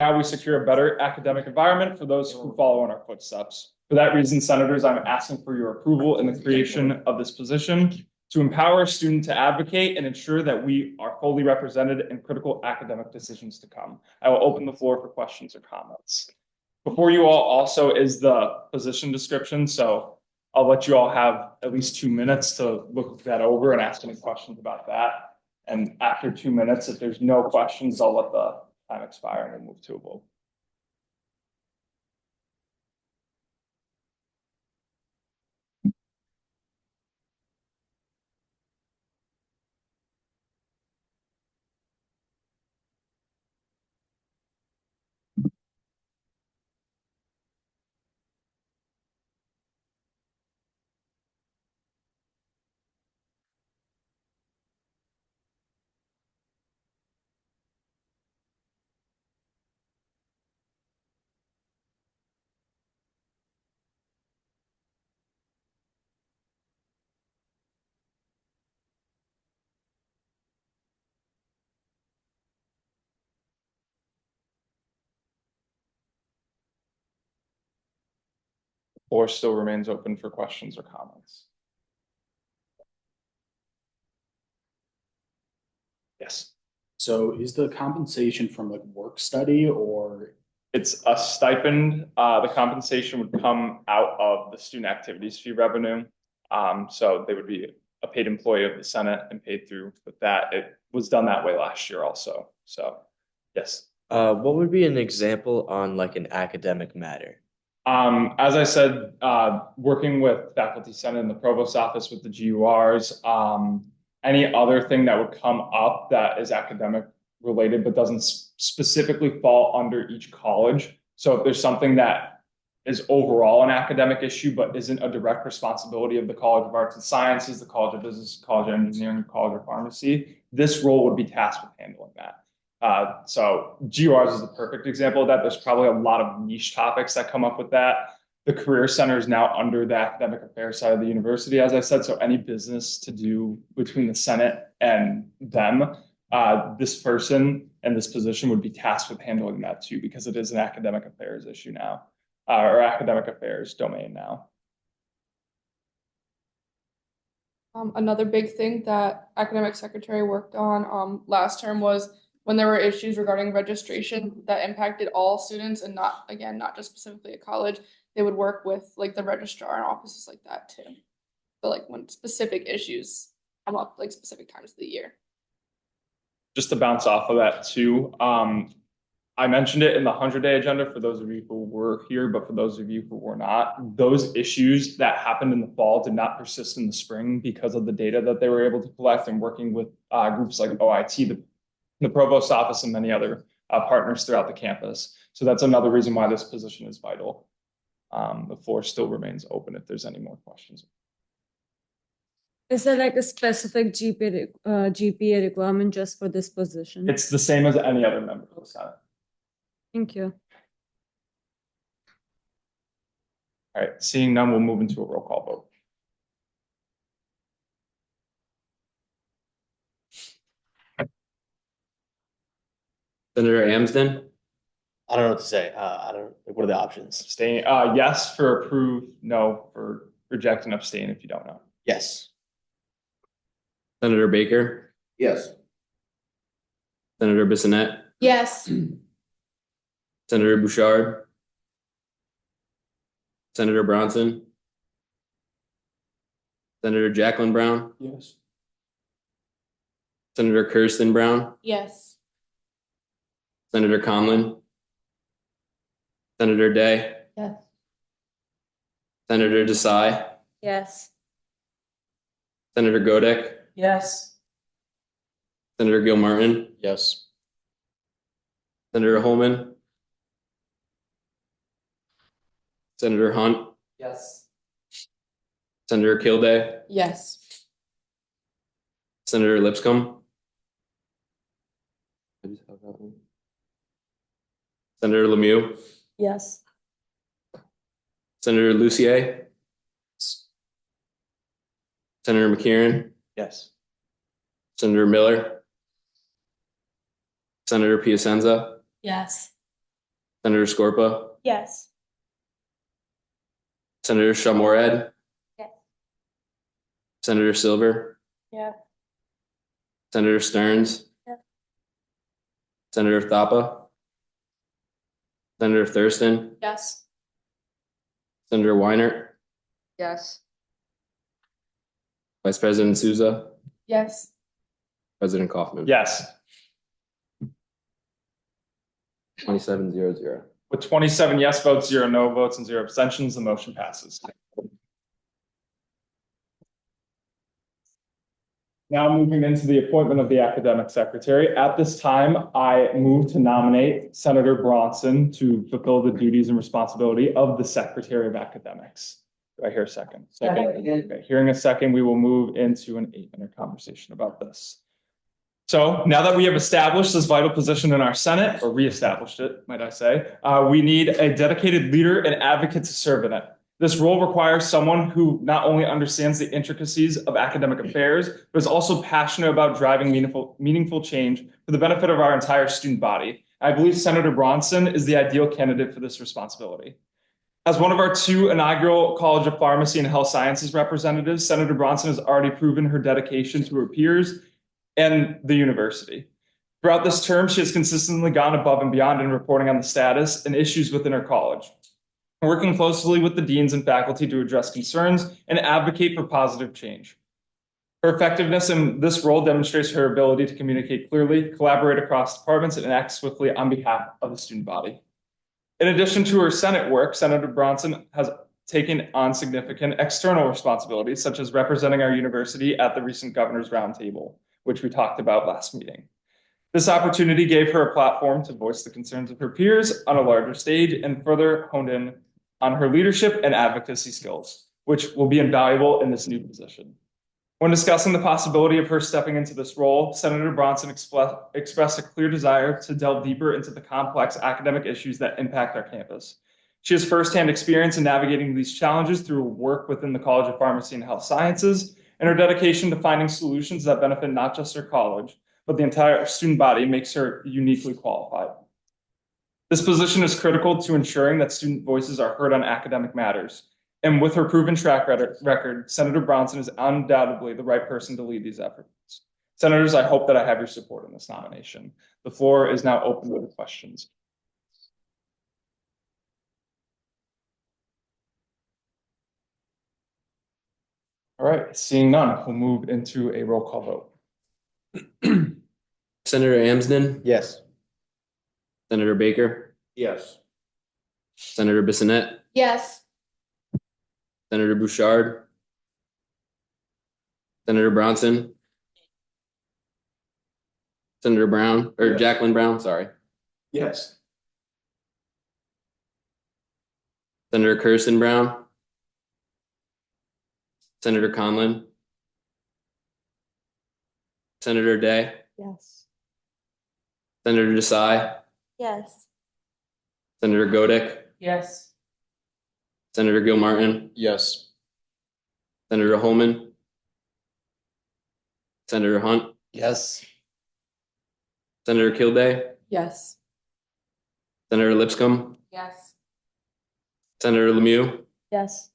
how we secure a better academic environment for those who follow in our footsteps. For that reason, senators, I'm asking for your approval in the creation of this position to empower a student to advocate and ensure that we are fully represented in critical academic decisions to come. I will open the floor for questions or comments. Before you all also is the position description, so I'll let you all have at least 2 minutes to look that over and ask any questions about that. And after 2 minutes, if there's no questions, I'll let the time expire and we'll move to a vote. Or still remains open for questions or comments. Yes. So is the compensation from like work study or? It's a stipend. The compensation would come out of the student activities fee revenue. So they would be a paid employee of the Senate and paid through with that. It was done that way last year also. So yes. What would be an example on like an academic matter? As I said, working with faculty senate and the provost office with the GURs, any other thing that would come up that is academic related but doesn't specifically fall under each college. So if there's something that is overall an academic issue but isn't a direct responsibility of the College of Arts and Sciences, the College of Business, College of Engineering, College of Pharmacy, this role would be tasked with handling that. So GURs is the perfect example of that. There's probably a lot of niche topics that come up with that. The Career Center is now under the academic affairs side of the university, as I said. So any business to do between the Senate and them, this person and this position would be tasked with handling that too, because it is an academic affairs issue now, or academic affairs domain now. Another big thing that academic secretary worked on last term was when there were issues regarding registration that impacted all students and not just specifically a college, they would work with like the registrar and offices like that too. But like when specific issues come up, like specific times of the year. Just to bounce off of that too, I mentioned it in the 100-day agenda for those of you who were here, but for those of you who were not, those issues that happened in the fall did not persist in the spring because of the data that they were able to collect and working with groups like OIT, the provost office, and many other partners throughout the campus. So that's another reason why this position is vital. The floor still remains open if there's any more questions. Is there like a specific GPA requirement just for this position? It's the same as any other member of the Senate. Thank you. All right, seeing none, we'll move into a roll call vote. Senator Amsden? I don't know what to say. I don't. What are the options? Abstain. Yes for approve, no for reject, and abstain if you don't know. Yes. Senator Baker? Yes. Senator Bissonnette? Yes. Senator Bouchard? Senator Bronson? Senator Jacqueline Brown? Yes. Senator Kirsten Brown? Yes. Senator Conlon? Senator Day? Yes. Senator Desai? Yes. Senator Godek? Yes. Senator Gilmartin? Yes. Senator Holman? Senator Hunt? Yes. Senator Kilday? Yes. Senator Lipscomb? Senator Lemieux? Yes. Senator Lucier? Senator McKeon? Yes. Senator Miller? Senator Piacenza? Yes. Senator Scorpa, Yes. Senator Shamorad, Yes. Senator Silver, Yeah. Senator Stearns, Yeah. Senator Thapa, Senator Thurston, Yes. Senator Weiner, Yes. Vice President Souza, Yes. President Kaufman. Yes. 27-0-0. With 27 yes votes, 0 no votes, and 0 abstentions, the motion passes. Now moving into the appointment of the academic secretary. At this time, I move to nominate Senator Bronson to fulfill the duties and responsibility of the Secretary of Academics. Do I hear a second? Second. Okay, hearing a second, we will move into an 8-minute conversation about this. So now that we have established this vital position in our Senate, or reestablished it, might I say, we need a dedicated leader and advocate to serve in it. This role requires someone who not only understands the intricacies of academic affairs, but is also passionate about driving meaningful change for the benefit of our entire student body. I believe Senator Bronson is the ideal candidate for this responsibility. As one of our 2 inaugural College of Pharmacy and Health Sciences representatives, Senator Bronson has already proven her dedication to her peers and the university. Throughout this term, she has consistently gone above and beyond in reporting on the status and issues within her college, working closely with the deans and faculty to address concerns and advocate for positive change. Her effectiveness in this role demonstrates her ability to communicate clearly, collaborate across departments, and act swiftly on behalf of the student body. In addition to her Senate work, Senator Bronson has taken on significant external responsibilities, such as representing our university at the recent Governor's Roundtable, which we talked about last meeting. This opportunity gave her a platform to voice the concerns of her peers on a larger stage and further honed in on her leadership and advocacy skills, which will be invaluable in this new position. When discussing the possibility of her stepping into this role, Senator Bronson expressed a clear desire to delve deeper into the complex academic issues that impact our campus. She has firsthand experience in navigating these challenges through work within the College of Pharmacy and Health Sciences, and her dedication to finding solutions that benefit not just her college, but the entire student body makes her uniquely qualified. This position is critical to ensuring that student voices are heard on academic matters. And with her proven track record, Senator Bronson is undoubtedly the right person to lead these efforts. Senators, I hope that I have your support in this nomination. The floor is now open to questions. All right, seeing none, we'll move into a roll call vote. Senator Amsden, Yes. Senator Baker, Yes. Senator Bissonnette, Yes. Senator Bouchard, Senator Bronson, Senator Brown, or Yes. Jacqueline Brown, sorry, Yes. Senator Kirsten Brown, Senator Conlon, Senator Day, Yes. Senator Desai, Yes. Senator Godek, Yes. Senator Gilmartin, Yes. Senator Holman, Senator Hunt, Yes. Senator Kilday, Yes. Senator Lipscomb, Yes. Senator Lemieux, Yes.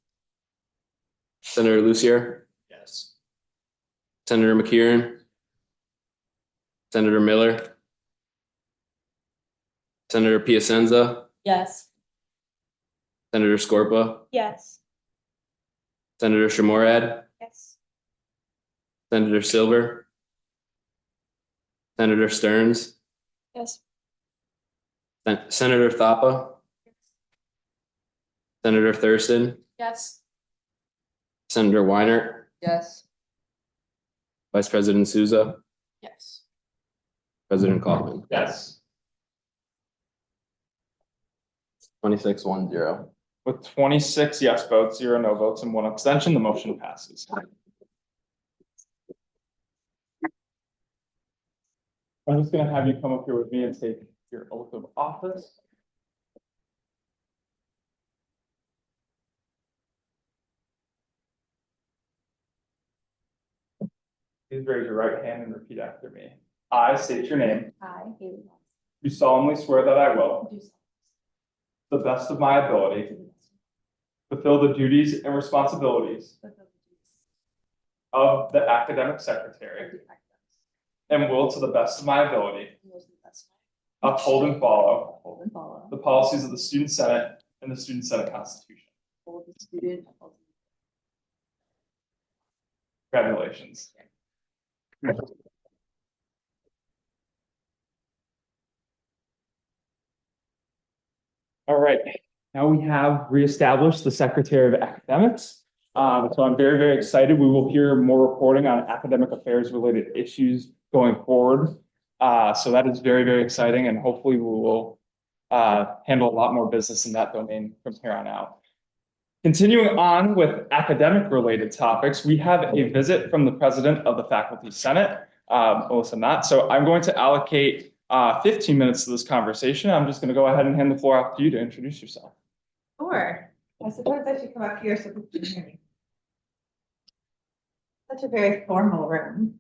Senator Lucier, Yes. Senator McKeon, Senator Miller, Senator Piacenza, Yes. Senator Scorpa, Yes. Senator Shamorad, Yes. Senator Silver, Senator Stearns, Yes. Senator Thapa, Senator Thurston, Yes. Senator Weiner, Yes. Vice President Souza, Yes. President Kaufman. Yes. 26-1-0. With 26 yes votes, 0 no votes, and 1 abstention, the motion passes. I'm just going to have you come up here with me and take your oath of office. Please raise your right hand and repeat after me. I state your name. I, Haley Watson, Do solemnly swear that I will do solemnly the best of my ability, fulfill the duties and responsibilities of the academic secretary, and will, to the best of my ability, uphold and follow the policies of the Student Senate and the Student Senate Constitution. Congratulations. All right, now we have reestablished the Secretary of Academics. So I'm very, very excited. We will hear more reporting on academic affairs related issues going forward. So that is very, very exciting, and hopefully we will handle a lot more business in that domain from here on out. Continuing on with academic related topics, we have a visit from the president of the Faculty Senate, Melissa Knott. So I'm going to allocate 15 minutes to this conversation. I'm just going to go ahead and hand the floor off to you to introduce yourself. Sure. I suppose I should come up here so people can hear me. Such a very formal room.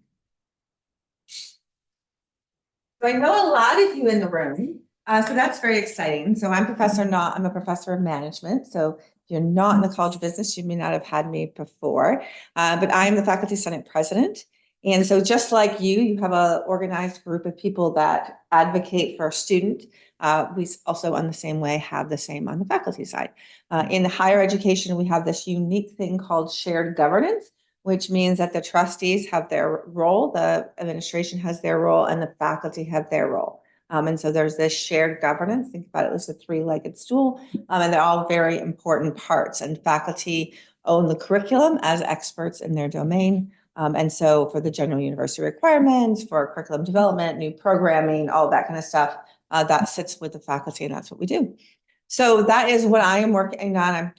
So I know a lot of you in the room, so that's very exciting. So I'm Professor Knott. I'm a professor of management. So if you're not in the College of Business, you may not have had me before, but I am the Faculty Senate President. And so just like you have an organized group of people that advocate for a student. We also, on the same way, have the same on the faculty side. In higher education, we have this unique thing called shared governance, which means that the trustees have their role, the administration has their role, and the faculty have their role. And so there's this shared governance. Think about it as a three-legged stool, and they're all very important parts. And faculty own the curriculum as experts in their domain. And so for the general university requirements, for curriculum development, new programming, all that kind of stuff, that sits with the faculty, and that's what we do. So that is what I am working on. I'm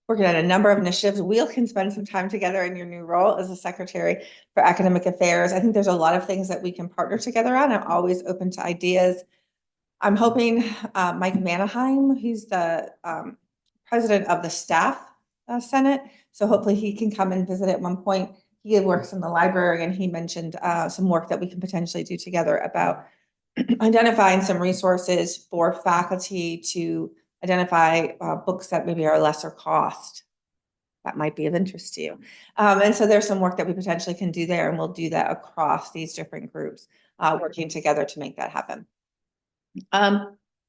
working on a number of initiatives. We can spend some time together in your new role as a Secretary for Academic Affairs. I think there's a lot of things that we can partner together on. I'm always open to ideas. I'm hoping Mike Manheim, he's the president of the Staff Senate. So hopefully he can come and visit at one point. He works in the library, and he mentioned some work that we can potentially do together about identifying some resources for faculty to identify books that maybe are lesser cost that might be of interest to you. And so there's some work that we potentially can do there, and we'll do that across these different groups, working together to make that happen.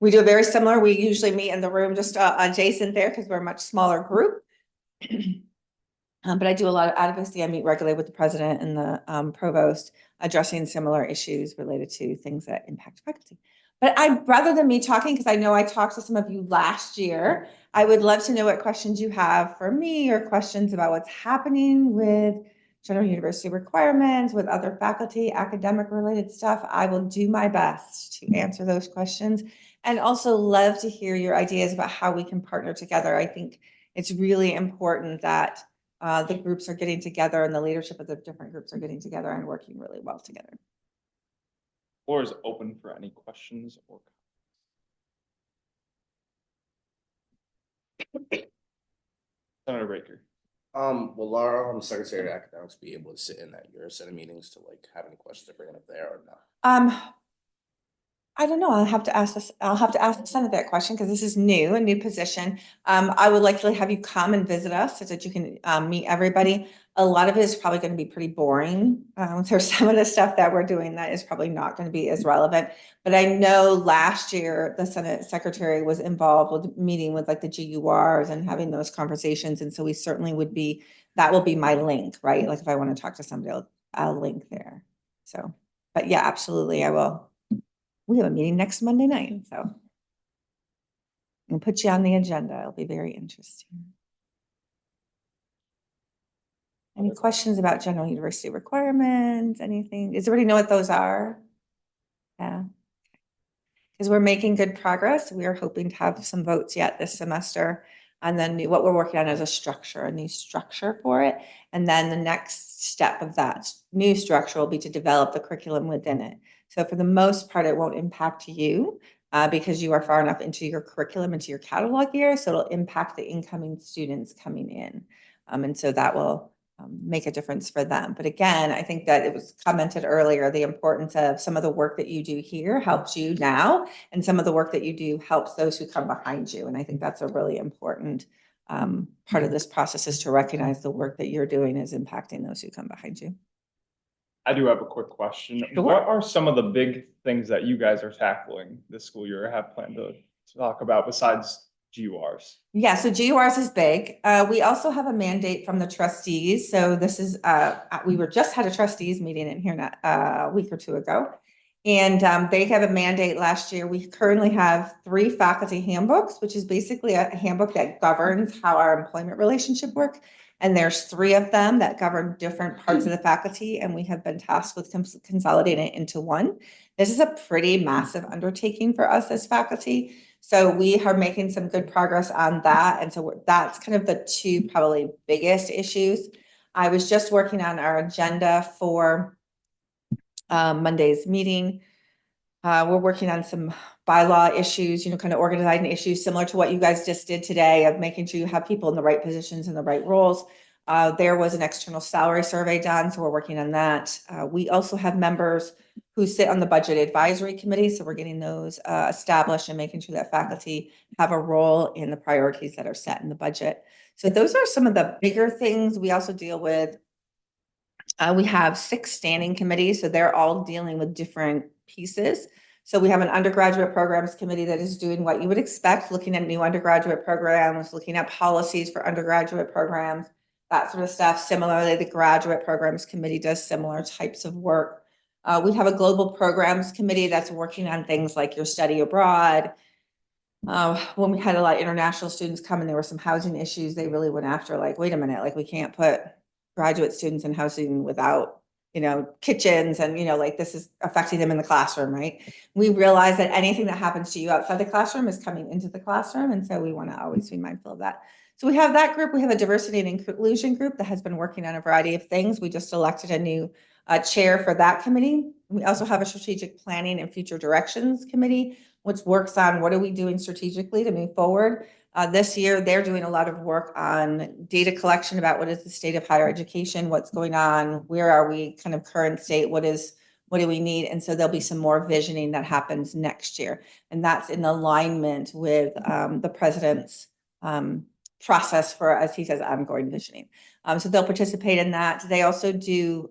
We do a very similar, we usually meet in the room just adjacent there because we're a much smaller group. But I do a lot of advocacy. I meet regularly with the president and the provost, addressing similar issues related to things that impact faculty. But rather than me talking, because I know I talked to some of you last year, I would love to know what questions you have for me, or questions about what's happening with general university requirements, with other faculty, academic related stuff. I will do my best to answer those questions, and also love to hear your ideas about how we can partner together. I think it's really important that the groups are getting together, and the leadership of the different groups are getting together and working really well together. Floor is open for any questions or comments. Senator Baker. Will our Secretary of Academics be able to sit in at your Senate meetings to have any questions to bring up there or not? I don't know. I'll have to ask the Senate that question, because this is new, a new position. I would like to have you come and visit us so that you can meet everybody. A lot of it is probably going to be pretty boring. There's some of the stuff that we're doing that is probably not going to be as relevant. But I know last year the Senate Secretary was involved with meeting with like the GURs and having those conversations. And so we certainly that will be my link, right? Like if I want to talk to somebody, I'll link there. So, but yeah, absolutely, I will. We have a meeting next Monday night, so I'll put you on the agenda. It'll be very interesting. Any questions about general university requirements? Anything? Does everybody know what those are? Yeah. Because we're making good progress. We are hoping to have some votes yet this semester. And then what we're working on is a new structure for it. And then the next step of that new structure will be to develop the curriculum within it. So for the most part, it won't impact you because you are far enough into your curriculum, into your catalog year. So it'll impact the incoming students coming in. And so that will make a difference for them. But again, I think that it was commented earlier, the importance of some of the work that you do here helps you now, and some of the work that you do helps those who come behind you. And I think that's a really important part of this process, is to recognize the work that you're doing is impacting those who come behind you. I do have a quick question. Sure. What are some of the big things that you guys are tackling this school year or have planned to talk about besides GURs? Yeah, so GURs is big. We also have a mandate from the trustees. So this is, we were just had a trustees meeting in here not, a week or two ago. And they have a mandate last year. We currently have 3 faculty handbooks, which is basically a handbook that governs how our employment relationship work. And there's 3 of them that govern different parts of the faculty. And we have been tasked with consolidating it into one. This is a pretty massive undertaking for us as faculty. So we are making some good progress on that. And so that's kind of the 2 probably biggest issues. I was just working on our agenda for Monday's meeting. We're working on some bylaw issues, kind of organizing issues similar to what you guys just did today, of making sure you have people in the right positions and the right roles. There was an external salary survey done, so we're working on that. We also have members who sit on the budget advisory committee, so we're getting those established and making sure that faculty have a role in the priorities that are set in the budget. So those are some of the bigger things. We also deal with, we have 6 standing committees, so they're all dealing with different pieces. So we have an undergraduate programs committee that is doing what you would expect, looking at new undergraduate programs, looking at policies for undergraduate programs, that sort of stuff. Similarly, the graduate programs committee does similar types of work. We have a global programs committee that's working on things like your study abroad. When we had a lot of international students come and there were some housing issues, they really went after, like, wait a minute, like, we can't put graduate students in housing without, kitchens, and, like, this is affecting them in the classroom, right? We realize that anything that happens to you outside the classroom is coming into the classroom. And so we want to always be mindful of that. So we have that group. We have a diversity and inclusion group that has been working on a variety of things. We just elected a new chair for that committee. We also have a strategic planning and future directions committee, which works on what are we doing strategically to move forward. This year, they're doing a lot of work on data collection about what is the state of higher education, what's going on, where are we kind of current state, what do we need? And so there'll be some more visioning that happens next year. And that's in alignment with the president's process for, as he says, ongoing visioning. So they'll participate in that. They also do,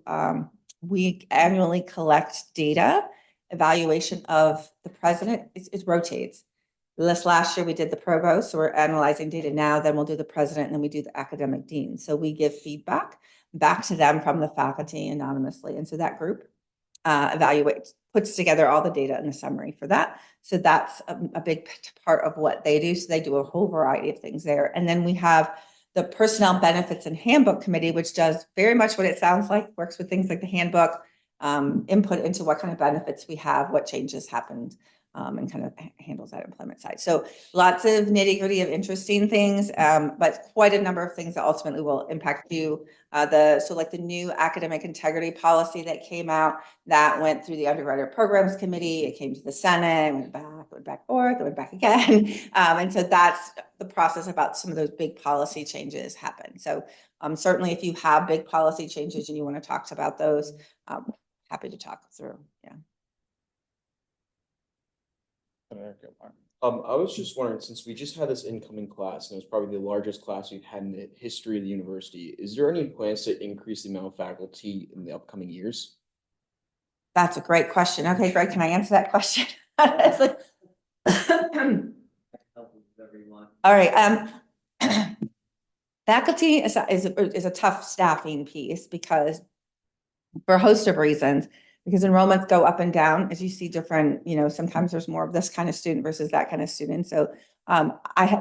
we annually collect data, evaluation of the president. It rotates. This last year we did the provost, so we're analyzing data now, then we'll do the president, and then we do the academic dean. So we give feedback back to them from the faculty anonymously. And so that group evaluates, puts together all the data in the summary for that. So that's a big part of what they do. So they do a whole variety of things there. And then we have the Personnel Benefits and Handbook Committee, which does very much what it sounds like, works with things like the handbook, input into what kind of benefits we have, what changes happened, and kind of handles that employment side. So lots of nitty-gritty of interesting things, but quite a number of things that ultimately will impact you. So like the new academic integrity policy that came out, that went through the undergraduate programs committee, it came to the Senate, went back forth, it went back again. And so that's the process about some of those big policy changes happen. So certainly if you have big policy changes and you want to talk about those, happy to talk through, yeah. I was just wondering, since we just had this incoming class, and it was probably the largest class we've had in the history of the university, is there any plans to increase the amount of faculty in the upcoming years? That's a great question. Okay, Greg, can I answer that question? It's like, all right. Faculty is a tough staffing piece because for a host of reasons. Because enrollments go up and down as you see different, sometimes there's more of this kind of student versus that kind of student. So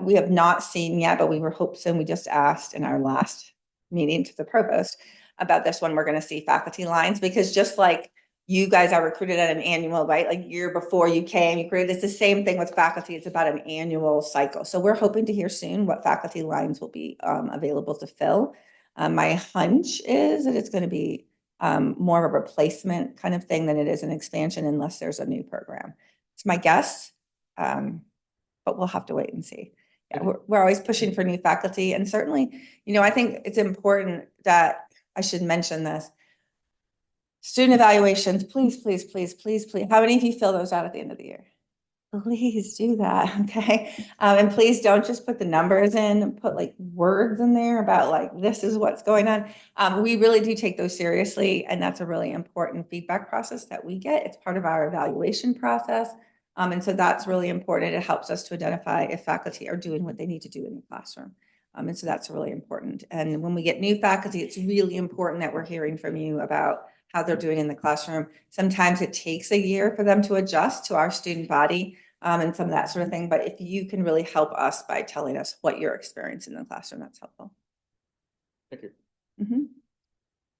we have not seen yet, but we were hoping, we just asked in our last meeting to the provost about this one, we're going to see faculty lines, because just like you guys are recruited at an annual, right? Like year before you came, you created, it's the same thing with faculty. It's about an annual cycle. So we're hoping to hear soon what faculty lines will be available to fill. My hunch is that it's going to be more of a replacement kind of thing than it is an expansion, unless there's a new program. It's my guess, but we'll have to wait and see. Yeah, we're always pushing for new faculty, and certainly, I think it's important that I should mention this. Student evaluations, please, please, please, please, please. How many of you fill those out at the end of the year? Please do that, okay? And please don't just put the numbers in, put like words in there about like, this is what's going on. We really do take those seriously, and that's a really important feedback process that we get. It's part of our evaluation process. And so that's really important. It helps us to identify if faculty are doing what they need to do in the classroom. And so that's really important. And when we get new faculty, it's really important that we're hearing from you about how they're doing in the classroom. Sometimes it takes a year for them to adjust to our student body. And some of that sort of thing. But if you can really help us by telling us what you're experiencing in the classroom, that's helpful. Thank you.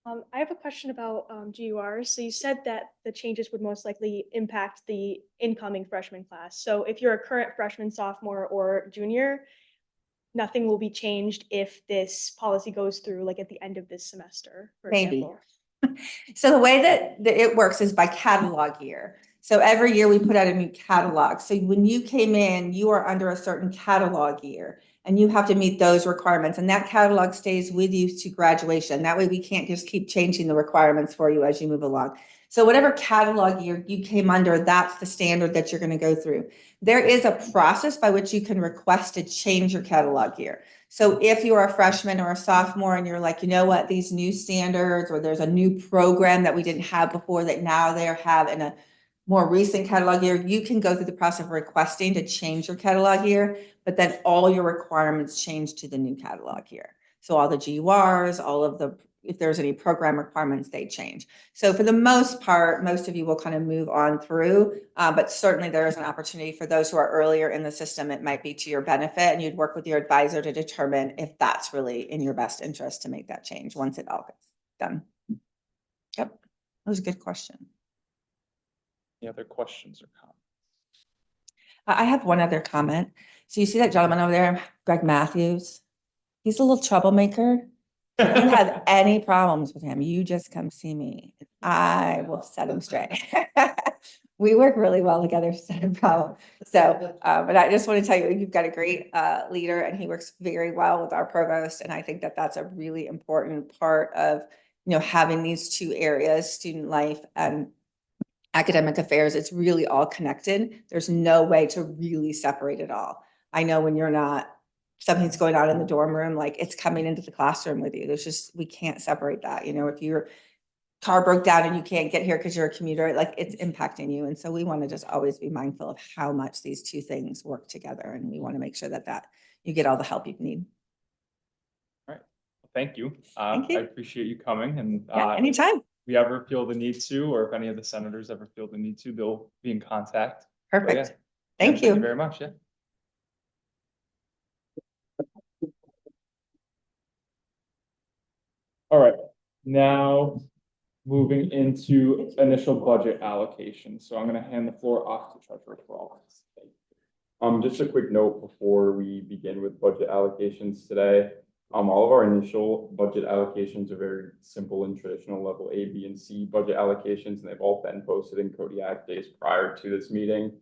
I have a question about GURs. So you said that the changes would most likely impact the incoming freshman class. So if you're a current freshman, sophomore, or junior, nothing will be changed if this policy goes through like at the end of this semester, for Maybe. example. So the way that it works is by catalog year. So every year we put out a new catalog. So when you came in, you are under a certain catalog year and you have to meet those requirements, and that catalog stays with you to graduation. That way we can't just keep changing the requirements for you as you move along. So whatever catalog year you came under, that's the standard that you're going to go through. There is a process by which you can request to change your catalog year. So if you're a freshman or a sophomore and you're like, you know what, these new standards, or there's a new program that we didn't have before that now they have in a more recent catalog year, you can go through the process of requesting to change your catalog year, but then all your requirements change to the new catalog year. So all the GURs, all of the, if there's any program requirements, they change. So for the most part, most of you will kind of move on through, but certainly there is an opportunity for those who are earlier in the system. It might be to your benefit, and you'd work with your advisor to determine if that's really in your best interest to make that change once it all gets done. Yep, that was a good question. Any other questions or comments? I have one other comment. So you see that gentleman over there, Greg Matthews? He's a little troublemaker. If you have any problems with him, you just come see me. I will set him straight. We work really well together, so no problem. So, but I just want to tell you, you've got a great leader, and he works very well with our provost. And I think that that's a really important part of, having these two areas, student life and academic affairs. It's really all connected. There's no way to really separate it all. I know when you're not, something's going on in the dorm room, like it's coming into the classroom with you. We can't separate that. If your car broke down and you can't get here because you're a commuter, like it's impacting you. And so we want to just always be mindful of how much these two things work together. And we want to make sure that you get all the help you need. All right. Well, thank you. Thank you. I appreciate you coming, and anytime. If we ever feel the need to, or if any of the senators ever feel the need to, they'll be in contact. Perfect. Yeah. Thank you. Thank you very much. Yeah. All right, now moving into initial budget allocation. So I'm going to hand the floor off to Treasurer Flawless. Just a quick note before we begin with budget allocations today. All of our initial budget allocations are very simple and traditional level A, B, and C budget allocations, and they've all been posted in Kodiak days prior to this meeting.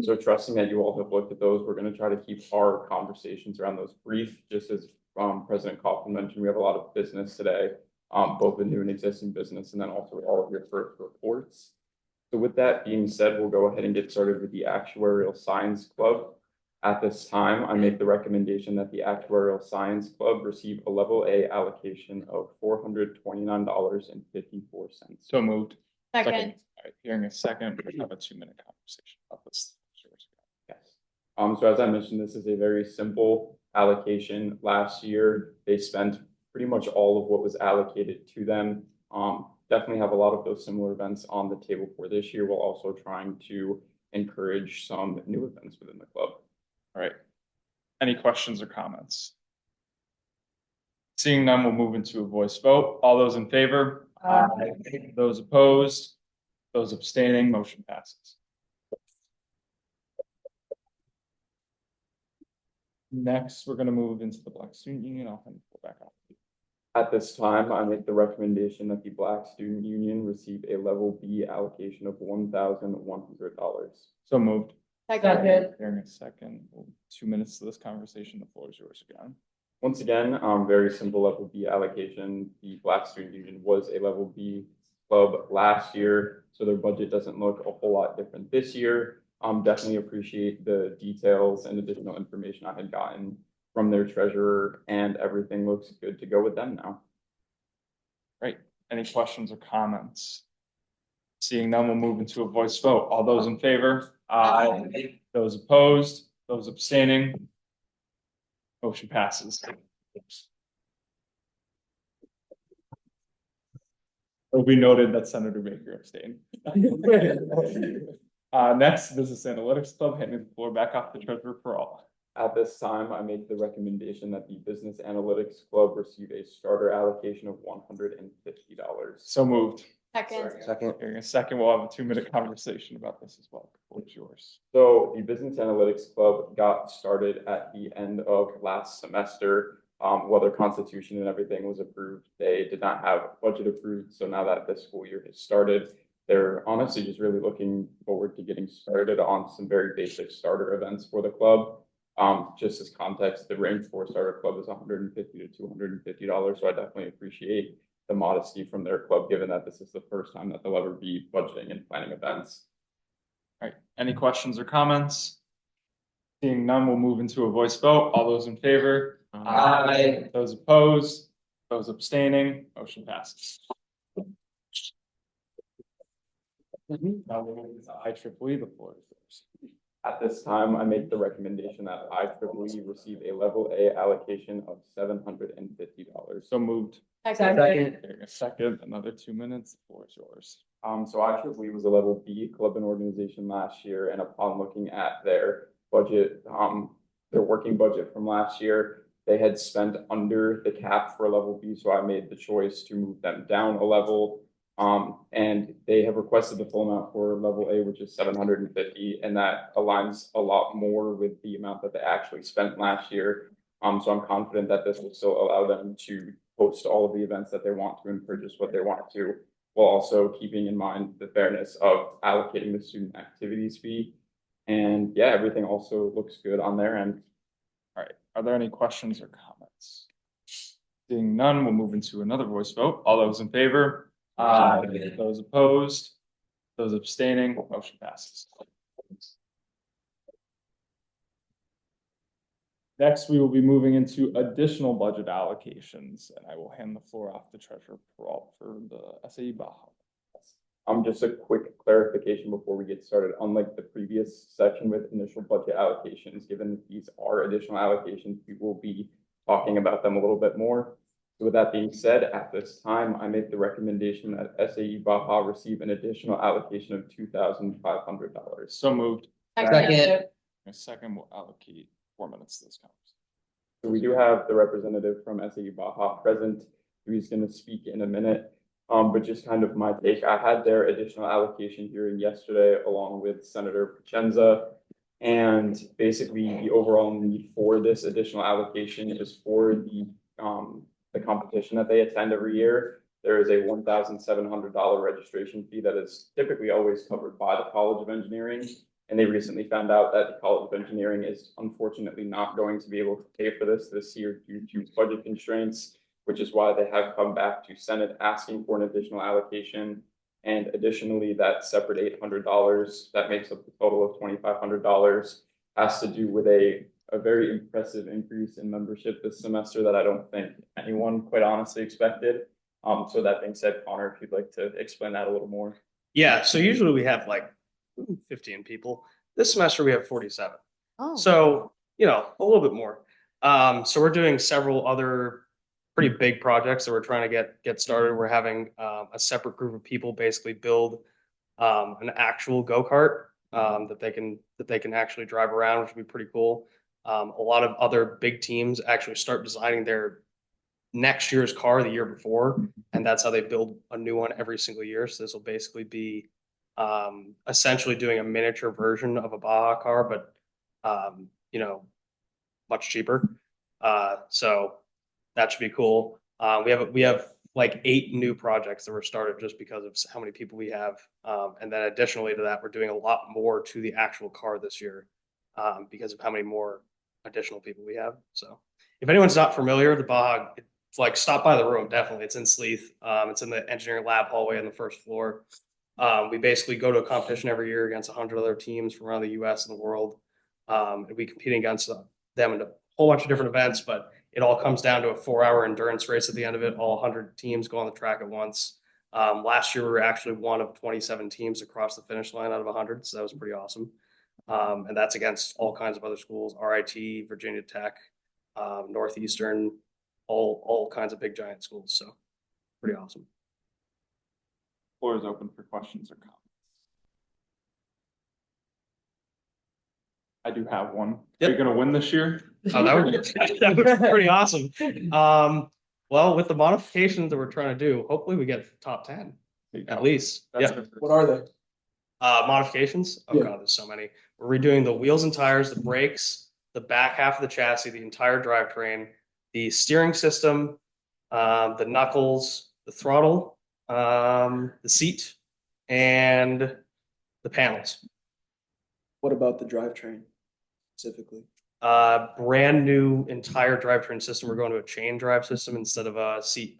So trusting that you all have looked at those, we're going to try to keep our conversations around those brief. Just as President Kaufman mentioned, we have a lot of business today, both the new and existing business, and then also all of your first reports. So with that being said, we'll go ahead and get started with the Actuarial Science Club. At this time, I make the recommendation that the Actuarial Science Club receive a level A allocation of $429.54. So moved. Second. All right, hearing a second, we're gonna have a 2-minute conversation about this. Yes. So as I mentioned, this is a very simple allocation. Last year, they spent pretty much all of what was allocated to them. Definitely have a lot of those similar events on the table for this year, while also trying to encourage some new events within the club. All right. Any questions or comments? Seeing none, we'll move into a voice vote. All those in favor? Aye. Those opposed? Those abstaining? Motion passes. Next, we're going to move into the Black Student Union. I'll hand it back off. At this time, I make the recommendation that the Black Student Union receive a level B allocation of $1,100. So moved. Second. Hearing a second. 2 minutes to this conversation. The floor is yours again. Once again, very simple level B allocation. The Black Student Union was a level B club last year, so their budget doesn't look a whole lot different this year. Definitely appreciate the details and additional information I had gotten from their treasurer, and everything looks good to go with them now. Great. Any questions or comments? Seeing none, we'll move into a voice vote. All those in favor? Aye. Those opposed? Those abstaining? Motion passes. It'll be noted that Senator Baker abstained. Next, Business Analytics Club, handing the floor back off to Treasurer Peralta. At this time, I make the recommendation that the Business Analytics Club receive a starter allocation of $150. So moved. Second. Here in a second, we'll have a 2-minute conversation about this as well. What's yours? So the Business Analytics Club got started at the end of last semester. While their constitution and everything was approved, they did not have budget approved. So now that the school year has started, they're honestly just really looking forward to getting started on some very basic starter events for the club. Just as context, the range for starter club is $150 to $250. So I definitely appreciate the modesty from their club, given that this is the first time that they'll ever be budgeting and planning events. All right. Any questions or comments? Seeing none, we'll move into a voice vote. All those in favor? Aye. Those opposed? Those abstaining? Motion passes. Now we'll move into IEEE. The floor is yours. At this time, I make the recommendation that IEEE receive a level A allocation of $750. So moved. Second. Here in a second, another 2 minutes. The floor is yours. So IEEE was a level B club and organization last year, and upon looking at their budget, their working budget from last year, they had spent under the cap for level B, so I made the choice to move them down a level. And they have requested the full amount for level A, which is $750, and that aligns a lot more with the amount that they actually spent last year. So I'm confident that this will still allow them to host all of the events that they want to and purchase what they want to, while also keeping in mind the fairness of allocating the student activities fee. And yeah, everything also looks good on their end. All right. Are there any questions or comments? Seeing none, we'll move into another voice vote. All those in favor? Aye. Those opposed? Those abstaining? Motion passes. Next, we will be moving into additional budget allocations, and I will hand the floor off to Treasurer Peralta for the SAE Baja. Just a quick clarification before we get started. Unlike the previous section with initial budget allocations, given that these are additional allocations, we will be talking about them a little bit more. So with that being said, at this time, I make the recommendation that SAE Baja receive an additional allocation of $2,500. So moved. Second. In a second, we'll allocate 4 minutes to this conversation. So we do have the representative from SAE Baja present, who's going to speak in a minute. But just kind of my take, I had their additional allocation hearing yesterday along with Senator Pacenza. And basically the overall need for this additional allocation is for the competition that they attend every year. There is a $1,700 registration fee that is typically always covered by the College of Engineering. And they recently found out that the College of Engineering is unfortunately not going to be able to pay for this year due to budget constraints, which is why they have come back to Senate asking for an additional allocation. And additionally, that separate $800 that makes up the total of $2,500 has to do with a very impressive increase in membership this semester that I don't think anyone quite honestly expected. So that being said, Connor, if you'd like to explain that a little more. Yeah, so usually we have like 15 people. This semester we have 47. Oh. So, a little bit more. So we're doing several other pretty big projects that we're trying to get started. We're having a separate group of people basically build an actual go-kart that they can actually drive around, which would be pretty cool. A lot of other big teams actually start designing their next year's car the year before, and that's how they build a new one every single year. So this will basically be essentially doing a miniature version of a Baja car, but much cheaper. So that should be cool. We have like 8 new projects that were started just because of how many people we have. And then additionally to that, we're doing a lot more to the actual car this year because of how many more additional people we have. So if anyone's not familiar, the Baja, it's like stop by the room, definitely. It's in Sleeth. It's in the engineering lab hallway on the first floor. We basically go to a competition every year against 100 other teams from around the US and the world. And we compete against them in a whole bunch of different events, but it all comes down to a 4-hour endurance race at the end of it. All 100 teams go on the track at once. Last year, we were actually one of 27 teams across the finish line out of 100, so that was pretty awesome. And that's against all kinds of other schools, RIT, Virginia Tech, Northeastern, all kinds of big giant schools. So pretty awesome. Floor is open for questions or comments. I do have one. Yep. Are you gonna win this year? Oh, that would be pretty awesome. Well, with the modifications that we're trying to do, hopefully we get top 10 at least. That's Yeah. What are they? Modifications. Oh Yeah. God, there's so many. We're redoing the wheels and tires, the brakes, the back half of the chassis, the entire drivetrain, the steering system, the knuckles, the throttle, the seat, and the panels. What about the drivetrain specifically? Brand new entire drivetrain system. We're going to a chain drive system instead of a seat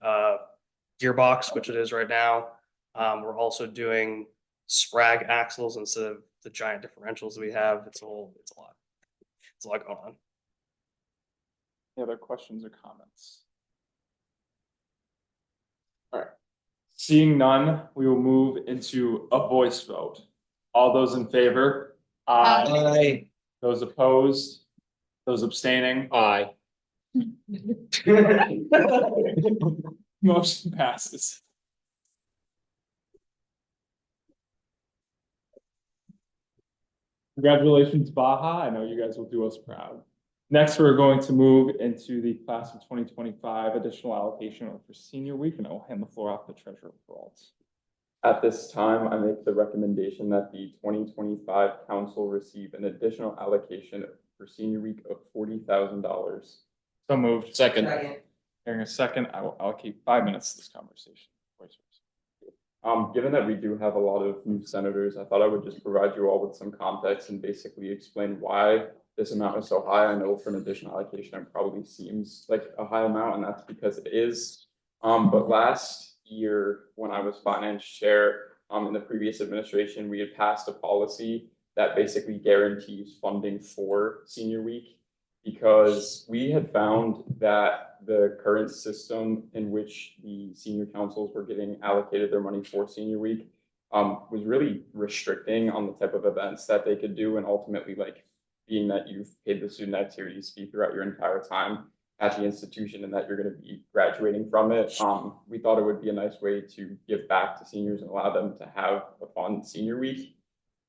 gearbox, which it is right now. We're also doing Sprag axles instead of the giant differentials that we have. It's a lot. It's a lot going on. Any other questions or comments? All right. Seeing none, we will move into a voice vote. All those in favor? Aye. Those opposed? Those abstaining? Aye. Motion passes. Congratulations, Baja. I know you guys will do us proud. Next, we're going to move into the class of 2025 additional allocation for senior week, and I will hand the floor off to Treasurer Brault. At this time, I make the recommendation that the 2025 council receive an additional allocation for senior week of $40,000. So moved. Second. Hearing a second, I will allocate 5 minutes to this conversation. Given that we do have a lot of new senators, I thought I would just provide you all with some context and basically explain why this amount is so high. I know for an additional allocation, it probably seems like a high amount, and that's because it is. But last year, when I was finance chair in the previous administration, we had passed a policy that basically guarantees funding for senior week, because we had found that the current system in which the senior councils were getting allocated their money for senior week was really restricting on the type of events that they could do, and ultimately, like, being that you've paid the student activities fee throughout your entire time at the institution and that you're going to be graduating from it, we thought it would be a nice way to give back to seniors and allow them to have a fun senior week.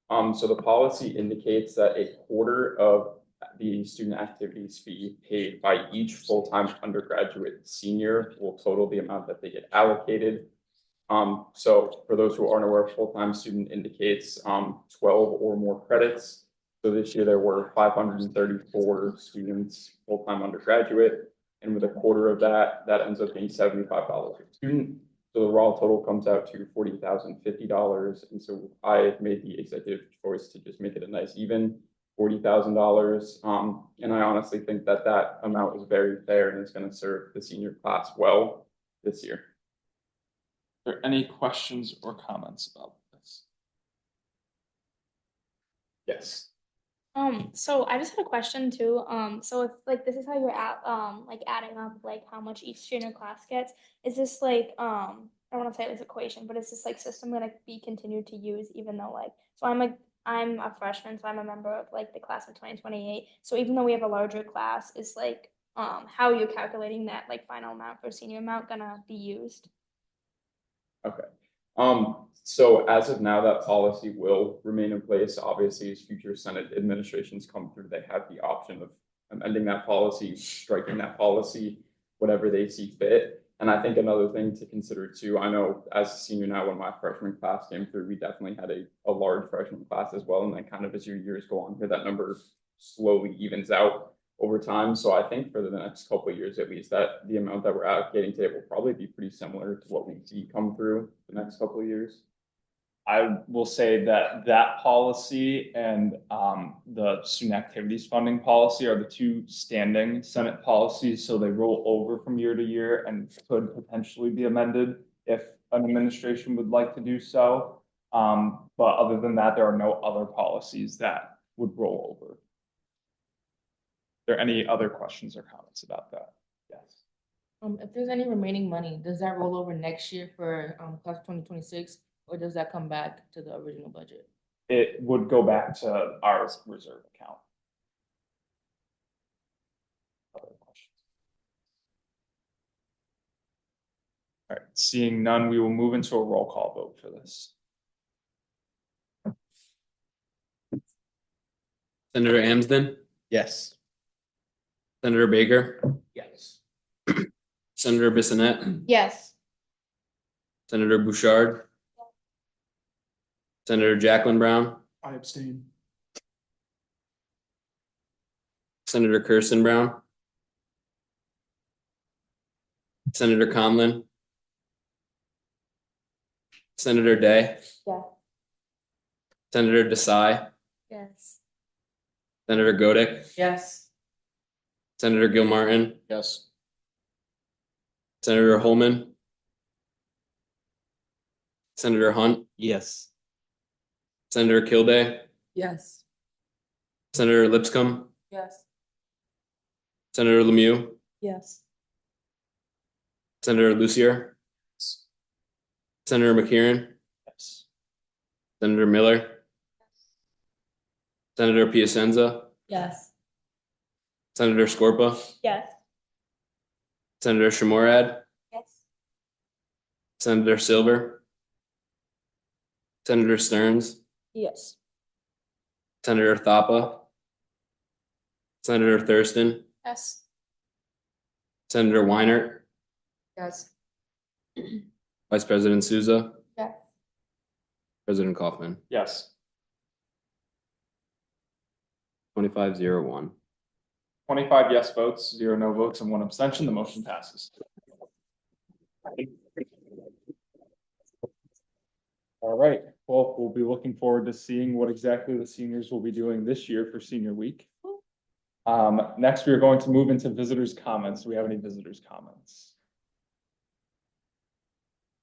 So the policy indicates that a quarter of the student activities fee paid by each full-time undergraduate senior will total the amount that they get allocated. So for those who aren't aware, full-time student indicates 12 or more credits. So this year there were 534 students full-time undergraduate, and with a quarter of that, that ends up being $75 a student. So the raw total comes out to $40,050. And so I made the executive choice to just make it a nice even $40,000. And I honestly think that that amount is very fair and is going to serve the senior class well this year. Are there any questions or comments about this? Yes. So I just had a question too. So if like this is how you're at like adding up like how much each student class gets, is this like I don't want to say this equation, but is this like system gonna be continued to use even though like I'm a freshman, so I'm a member of like the class of 2028. So even though we have a larger class, is like how are you calculating that like final amount for senior amount gonna be used? Okay. So as of now, that policy will remain in place. Obviously, as future Senate administrations come through, they have the option of amending that policy, striking that policy, whatever they see fit. And I think another thing to consider too, I know as a senior now, when my freshman class came through, we definitely had a large freshman class as well. And then kind of as your years go on here, that number slowly evens out over time. So I think for the next couple of years, at least, that the amount that we're allocating today will probably be pretty similar to what we see come through the next couple of years. I will say that that policy and the student activities funding policy are the two standing Senate policies, so they roll over from year to year and could potentially be amended if an administration would like to do so. But other than that, there are no other policies that would roll over. Are there any other questions or comments about that? Yes. If there's any remaining money, does that roll over next year for class 2026, or does that come back to the original budget? It would go back to our reserve account. Other questions? All right, seeing none, we will move into a roll call vote for this. Senator Amsden, Yes. Senator Baker, Yes. Senator Bissonnette, Yes. Senator Bouchard, Senator Jacqueline Brown, I abstain. Senator Kirsten Brown, Senator Conlon, Senator Day, Yeah. Senator Desai, Yes. Senator Godek, Yes. Senator Gilmartin, Yes. Senator Holman, Senator Hunt, Yes. Senator Kilday, Yes. Senator Lipscomb, Yes. Senator Lemieux, Yes. Senator Lucier, Senator McKeon, Yes. Senator Miller, Senator Piacenza, Yes. Senator Scorpa, Yes. Senator Shimorad, Yes. Senator Silver, Senator Stearns, Yes. Senator Thapa, Senator Thurston, Yes. Senator Weiner, Yes. Vice President Souza, Yes. President Kaufman, Yes. 2501. 25 yes votes, 0 no votes, and 1 abstention. The motion passes. All right. Well, we'll be looking forward to seeing what exactly the seniors will be doing this year for Senior Week. Next, we are going to move into visitors' comments. Do we have any visitors' comments?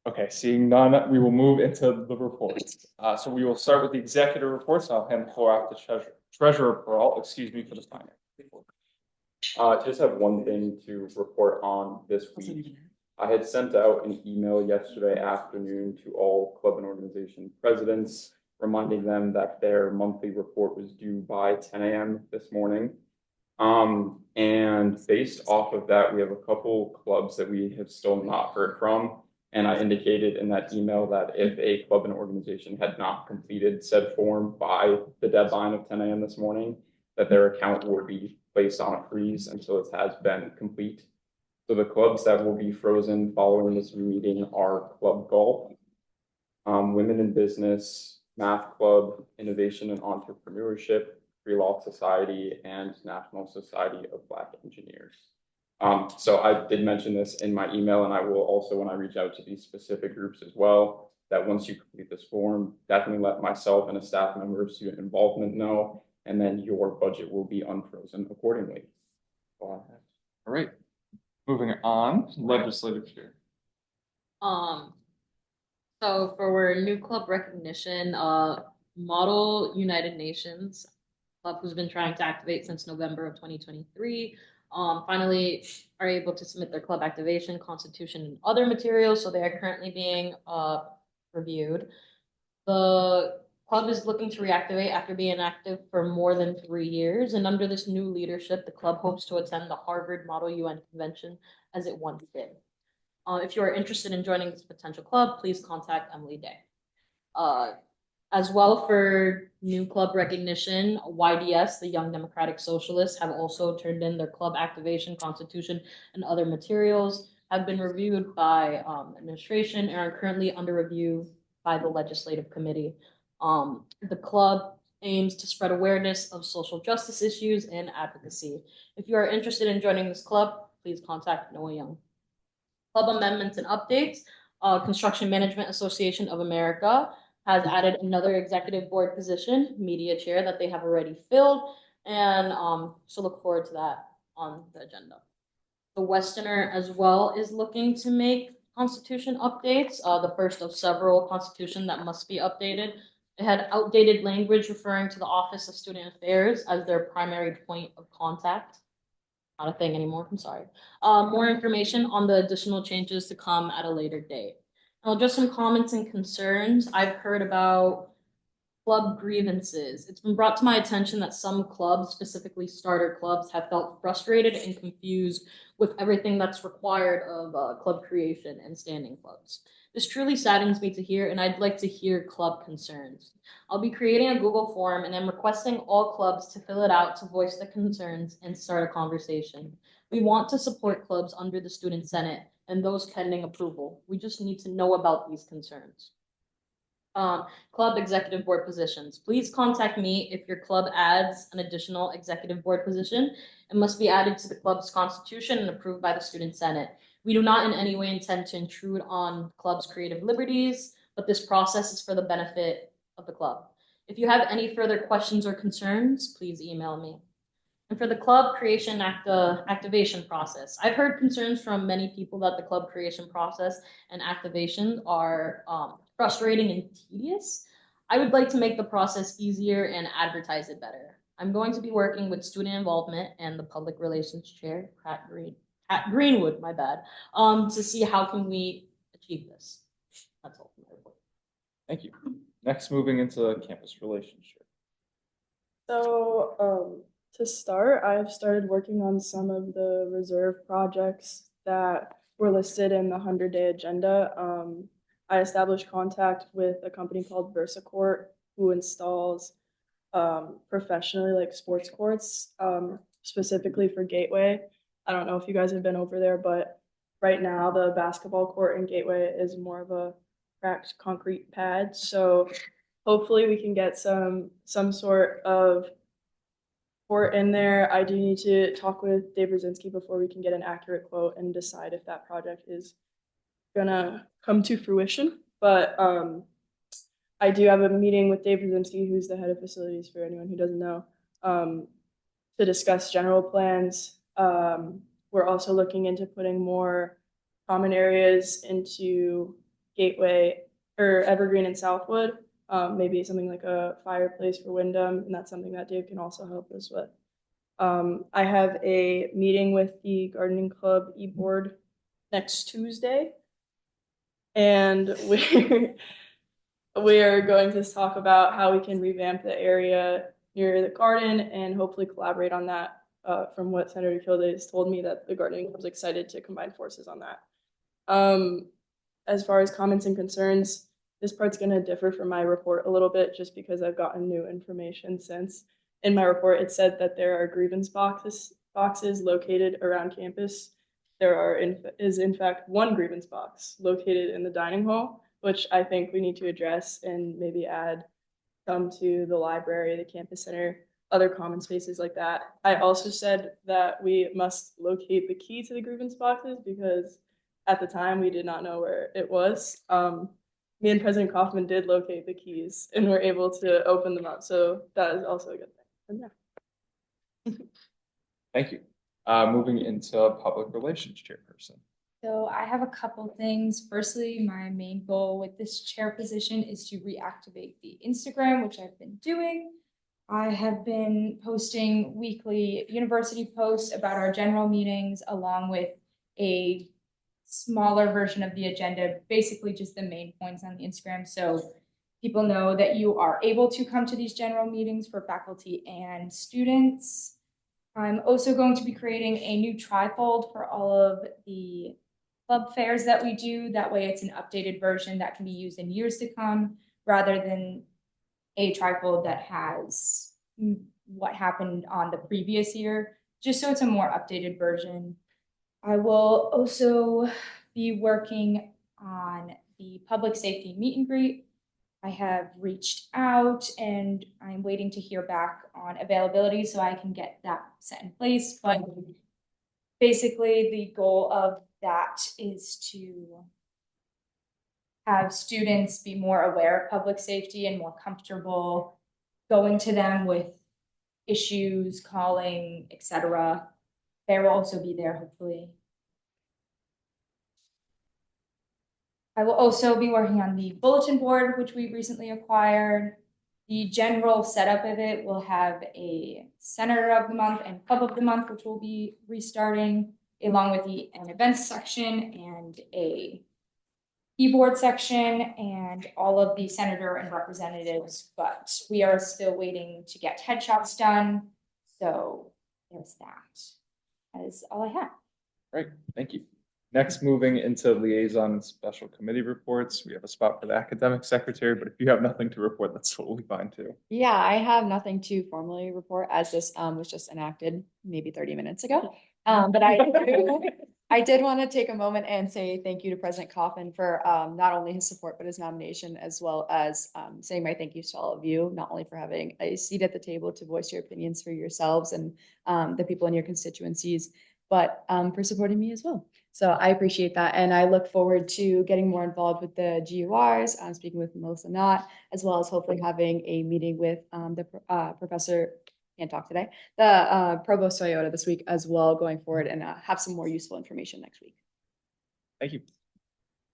Okay, seeing none, we will move into the reports. So we will start with the executive reports. I'll hand the floor off to Treasurer Pearl, excuse me for the finance. Just have one thing to report on this week. I had sent out an email yesterday afternoon to all club and organization presidents, reminding them that their monthly report was due by 10 a.m. this morning. And based off of that, we have a couple clubs that we have still not heard from. And I indicated in that email that if a club and organization had not completed said form by the deadline of 10 a.m. this morning, that their account would be placed on a freeze until it has been complete. So the clubs that will be frozen following this meeting are Club Golf, Women in Business, Math Club, Innovation and Entrepreneurship, Pre-Law Society, and National Society of Black Engineers. So I did mention this in my email, and I will also, when I reach out to these specific groups as well, that once you complete this form, definitely let myself and a staff member of student involvement know, and then your budget will be unfrozen accordingly. All right. Moving on, legislative chair. So for new club recognition, Model United Nations club who's been trying to activate since November of 2023, finally are able to submit their club activation, constitution, and other materials. So they are currently being reviewed. The club is looking to reactivate after being active for more than 3 years. And under this new leadership, the club hopes to attend the Harvard Model UN Convention as it once did. If you are interested in joining this potential club, please contact Emily Day. As well, for new club recognition, YDS, the Young Democratic Socialists, have also turned in their club activation, constitution, and other materials, have been reviewed by administration, and are currently under review by the legislative committee. The club aims to spread awareness of social justice issues and advocacy. If you are interested in joining this club, please contact Noah Young. Club amendments and updates. Construction Management Association of America has added another executive board position, media chair, that they have already filled, and so look forward to that on the agenda. The Westerner as well is looking to make constitution updates, the first of several constitution that must be updated. It had outdated language referring to the Office of Student Affairs as their primary point of contact. Not a thing anymore, I'm sorry. More information on the additional changes to come at a later date. Now, just some comments and concerns. I've heard about club grievances. It's been brought to my attention that some clubs, specifically starter clubs, have felt frustrated and confused with everything that's required of club creation and standing clubs. This truly saddens me to hear, and I'd like to hear club concerns. I'll be creating a Google form and I'm requesting all clubs to fill it out to voice the concerns and start a conversation. We want to support clubs under the Student Senate and those pending approval. We just need to know about these concerns. Club executive board positions. Please contact me if your club adds an additional executive board position. It must be added to the club's constitution and approved by the Student Senate. We do not in any way intend to intrude on club's creative liberties, but this process is for the benefit of the club. If you have any further questions or concerns, please email me. And for the club creation activation process, I've heard concerns from many people that the club creation process and activation are frustrating and tedious. I would like to make the process easier and advertise it better. I'm going to be working with student involvement and the public relations chair, Pat Greenwood, my bad, to see how can we achieve this. That's all from my report. Thank you. Next, moving into campus relationship. So, to start, I've started working on some of the reserve projects that were listed in the 100-day agenda. I established contact with a company called VersaCourt, who installs professionally like sports courts, specifically for Gateway. I don't know if you guys have been over there, but right now the basketball court in Gateway is more of a cracked concrete pad. So hopefully we can get some sort of court in there. I do need to talk with Dave Brzezinski before we can get an accurate quote and decide if that project is gonna come to fruition. But I do have a meeting with Dave Brzezinski, who's the head of facilities for anyone who doesn't know, to discuss general plans. We're also looking into putting more common areas into Gateway or Evergreen and Southwood. Maybe something like a fireplace for Wyndham, and that's something that Dave can also help us with. I have a meeting with the Gardening Club e-board next Tuesday, and we are going to talk about how we can revamp the area near the garden and hopefully collaborate on that. From what Senator Kildee has told me, that the Gardening Club is excited to combine forces on that. As far as comments and concerns, this part's going to differ from my report a little bit just because I've gotten new information since. In my report, it said that there are grievance boxes located around campus. There is in fact one grievance box located in the dining hall, which I think we need to address and maybe add some to the library, the campus center, other common spaces like that. I also said that we must locate the key to the grievance boxes because at the time we did not know where it was. Me and President Kaufman did locate the keys and were able to open them up. So that is also a good thing. And yeah. Thank you. Moving into public relations chairperson. So I have a couple things. Firstly, my main goal with this chair position is to reactivate the Instagram, which I've been doing. I have been posting weekly university posts about our general meetings along with a smaller version of the agenda, basically just the main points on the Instagram. So people know that you are able to come to these general meetings for faculty and students. I'm also going to be creating a new trifold for all of the club fairs that we do. That way it's an updated version that can be used in years to come rather than a trifold that has what happened on the previous year, just so it's a more updated version. I will also be working on the public safety meet and greet. I have reached out and I'm waiting to hear back on availability so I can get that set in place. But basically the goal of that is to have students be more aware of public safety and more comfortable going to them with issues, calling, etc. They will also be there, hopefully. I will also be working on the bulletin board, which we recently acquired. The general setup of it will have a Senator of the Month and Club of the Month, which will be restarting, along with an events section and a keyboard section and all of the senator and representatives, but we are still waiting to get headshots done. So there's that. That is all I have. Great, thank you. Next, moving into liaison and special committee reports, we have a spot for the academic secretary, but if you have nothing to report, that's totally fine too. Yeah, I have nothing to formally report as this was just enacted maybe 30 minutes ago. But I did want to take a moment and say thank you to President Coffin for not only his support, but his nomination, as well as saying my thank yous to all of you, not only for having a seat at the table to voice your opinions for yourselves and the people in your constituencies, but for supporting me as well. So I appreciate that. And I look forward to getting more involved with the GURs, speaking with Melissa Knott, as well as hopefully having a meeting with the professor, can't talk today, the Provost Toyota this week as well going forward, and have some more useful information next week. Thank you.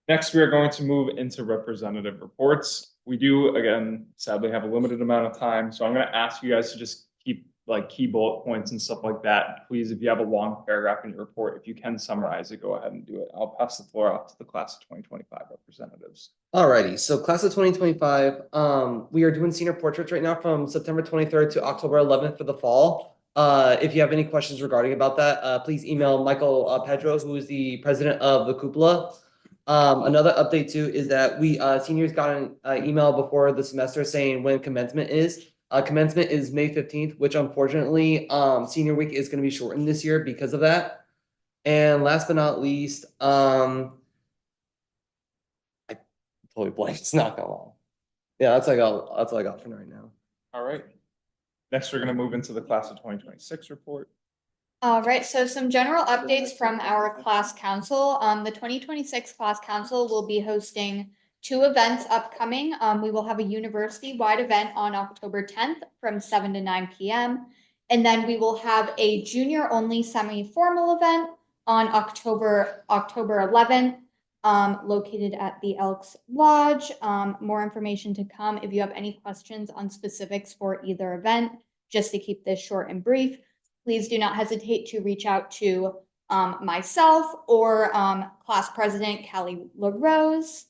Next, we are going to move into representative reports. We do, again, sadly have a limited amount of time, so I'm going to ask you guys to just keep like key bullet points and stuff like that. Please, if you have a long paragraph in your report, if you can summarize it, go ahead and do it. I'll pass the floor off to the class of 2025 representatives. Alrighty, so class of 2025, we are doing senior portraits right now from September 23rd to October 11th for the fall. If you have any questions regarding about that, please email Michael Pedro, who is the president of the Cupola. Another update too is that we seniors got an email before the semester saying when commencement is. Commencement is May 15th, which unfortunately, senior week is going to be shortened this year because of that. And last but not least, I totally blanked. It's not gonna lie. Yeah, that's all I got for right now. All right. Next, we're going to move into the class of 2026 report. All right, so some general updates from our class council. The 2026 class council will be hosting 2 events upcoming. We will have a university-wide event on October 10th from 7 to 9 p.m. And then we will have a junior-only semi-formal event on October 11th, located at the Elks Lodge. More information to come. If you have any questions on specifics for either event, just to keep this short and brief, please do not hesitate to reach out to myself or class president Callie LaRose.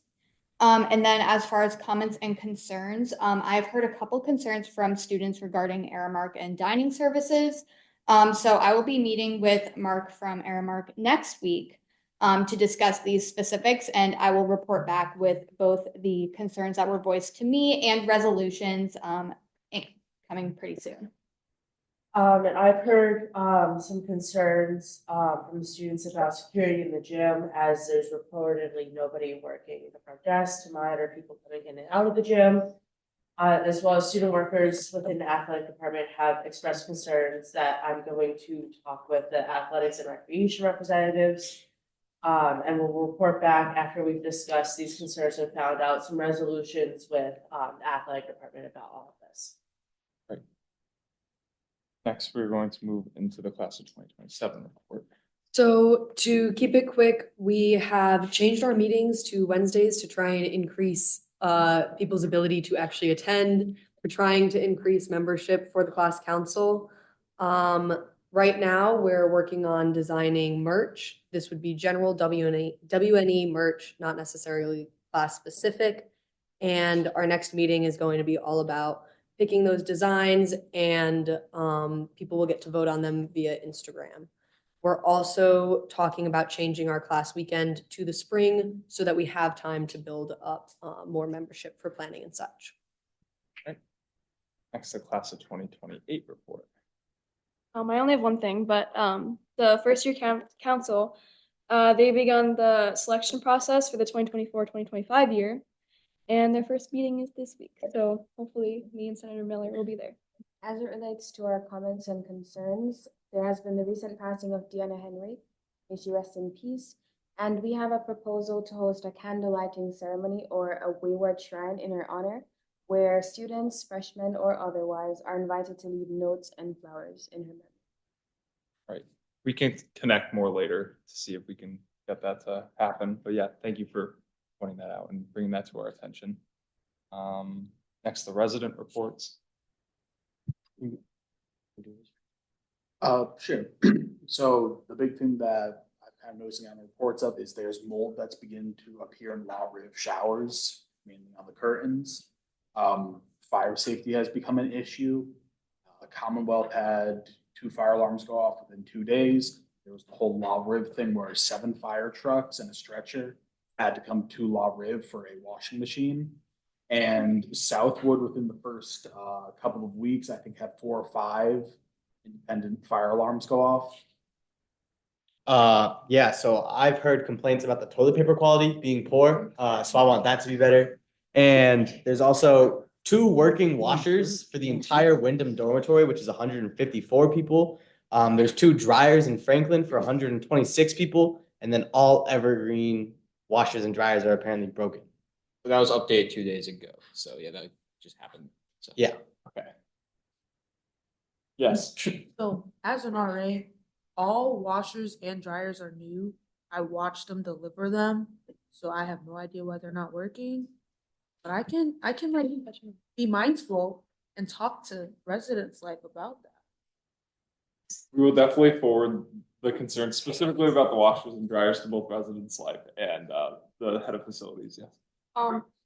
And then as far as comments and concerns, I've heard a couple concerns from students regarding Aramark and dining services. So I will be meeting with Mark from Aramark next week to discuss these specifics, and I will report back with both the concerns that were voiced to me and resolutions coming pretty soon. And I've heard some concerns from the students about security in the gym, as there's reportedly nobody working at the front desk to monitor people coming in and out of the gym, as well as student workers within the athletic department have expressed concerns that I'm going to talk with the athletics and recreation representatives, and we'll report back after we've discussed these concerns and found out some resolutions with the athletic department about all of this. Right. Next, we're going to move into the class of 2027 report. So to keep it quick, we have changed our meetings to Wednesdays to try and increase people's ability to actually attend. We're trying to increase membership for the class council. Right now, we're working on designing merch. This would be general WNE merch, not necessarily class specific. And our next meeting is going to be all about picking those designs, and people will get to vote on them via Instagram. We're also talking about changing our class weekend to the spring so that we have time to build up more membership for planning and such. Okay. Next, the class of 2028 report. I only have one thing, but the first year council, they begun the selection process for the 2024-2025 year. And their first meeting is this week. So hopefully me and Senator Miller will be there. As it relates to our comments and concerns, there has been the recent passing of Deanna Henry. May she rest in peace. And we have a proposal to host a candle lighting ceremony or a wayward shrine in her honor, where students, freshmen or otherwise, are invited to leave notes and flowers in her memory. Right. We can connect more later to see if we can get that to happen. But yeah, thank you for pointing that out and bringing that to our attention. Next, the resident reports. Sure. So the big thing that I'm kind of noticing on the reports of is there's mold that's beginning to appear in law riv showers, mainly on the curtains. Fire safety has become an issue. Commonwealth had 2 fire alarms go off within 2 days. There was the whole Law Riv thing where 7 fire trucks and a stretcher had to come to Law Riv for a washing machine. And Southwood, within the first couple of weeks, I think had 4 or 5 independent fire alarms go off. Yeah, so I've heard complaints about the toilet paper quality being poor, so I want that to be better. And there's also 2 working washers for the entire Wyndham dormitory, which is 154 people. There's 2 dryers in Franklin for 126 people, and then all Evergreen washers and dryers are apparently broken. But that was updated 2 days ago, so yeah, that just happened. So. Yeah. Okay. Yes. So as an RA, all washers and dryers are new. I watched them deliver them, so I have no idea why they're not working. But I can like be mindful and talk to residents like about that. We will definitely forward the concerns specifically about the washers and dryers to both Residents Life and the head of facilities. Yes.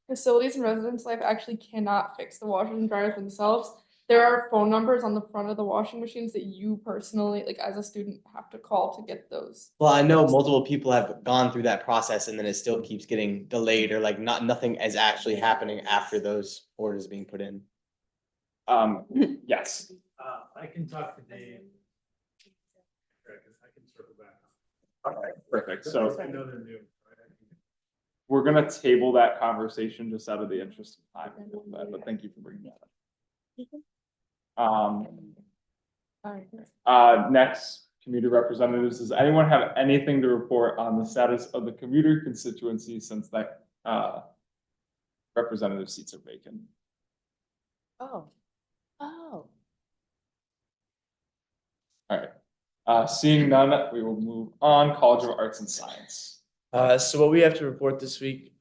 Facilities and Residents Life actually cannot fix the washers and dryers themselves. There are phone numbers on the front of the washing machines that you personally, like as a student, have to call to get those. Well, I know multiple people have gone through that process and then it still keeps getting delayed or like nothing is actually happening after those orders being put in. Yes. I can talk to Dave. I can circle back. All right, perfect. So I know they're new. we're gonna table that conversation just out of the interest of time, but thank you for bringing that up. Next, commuter representatives. Does anyone have anything to report on the status of the commuter constituency since that representative seats are vacant? Oh. All right. Seeing none, we will move on. College of Arts and Science. So what we have to report this week,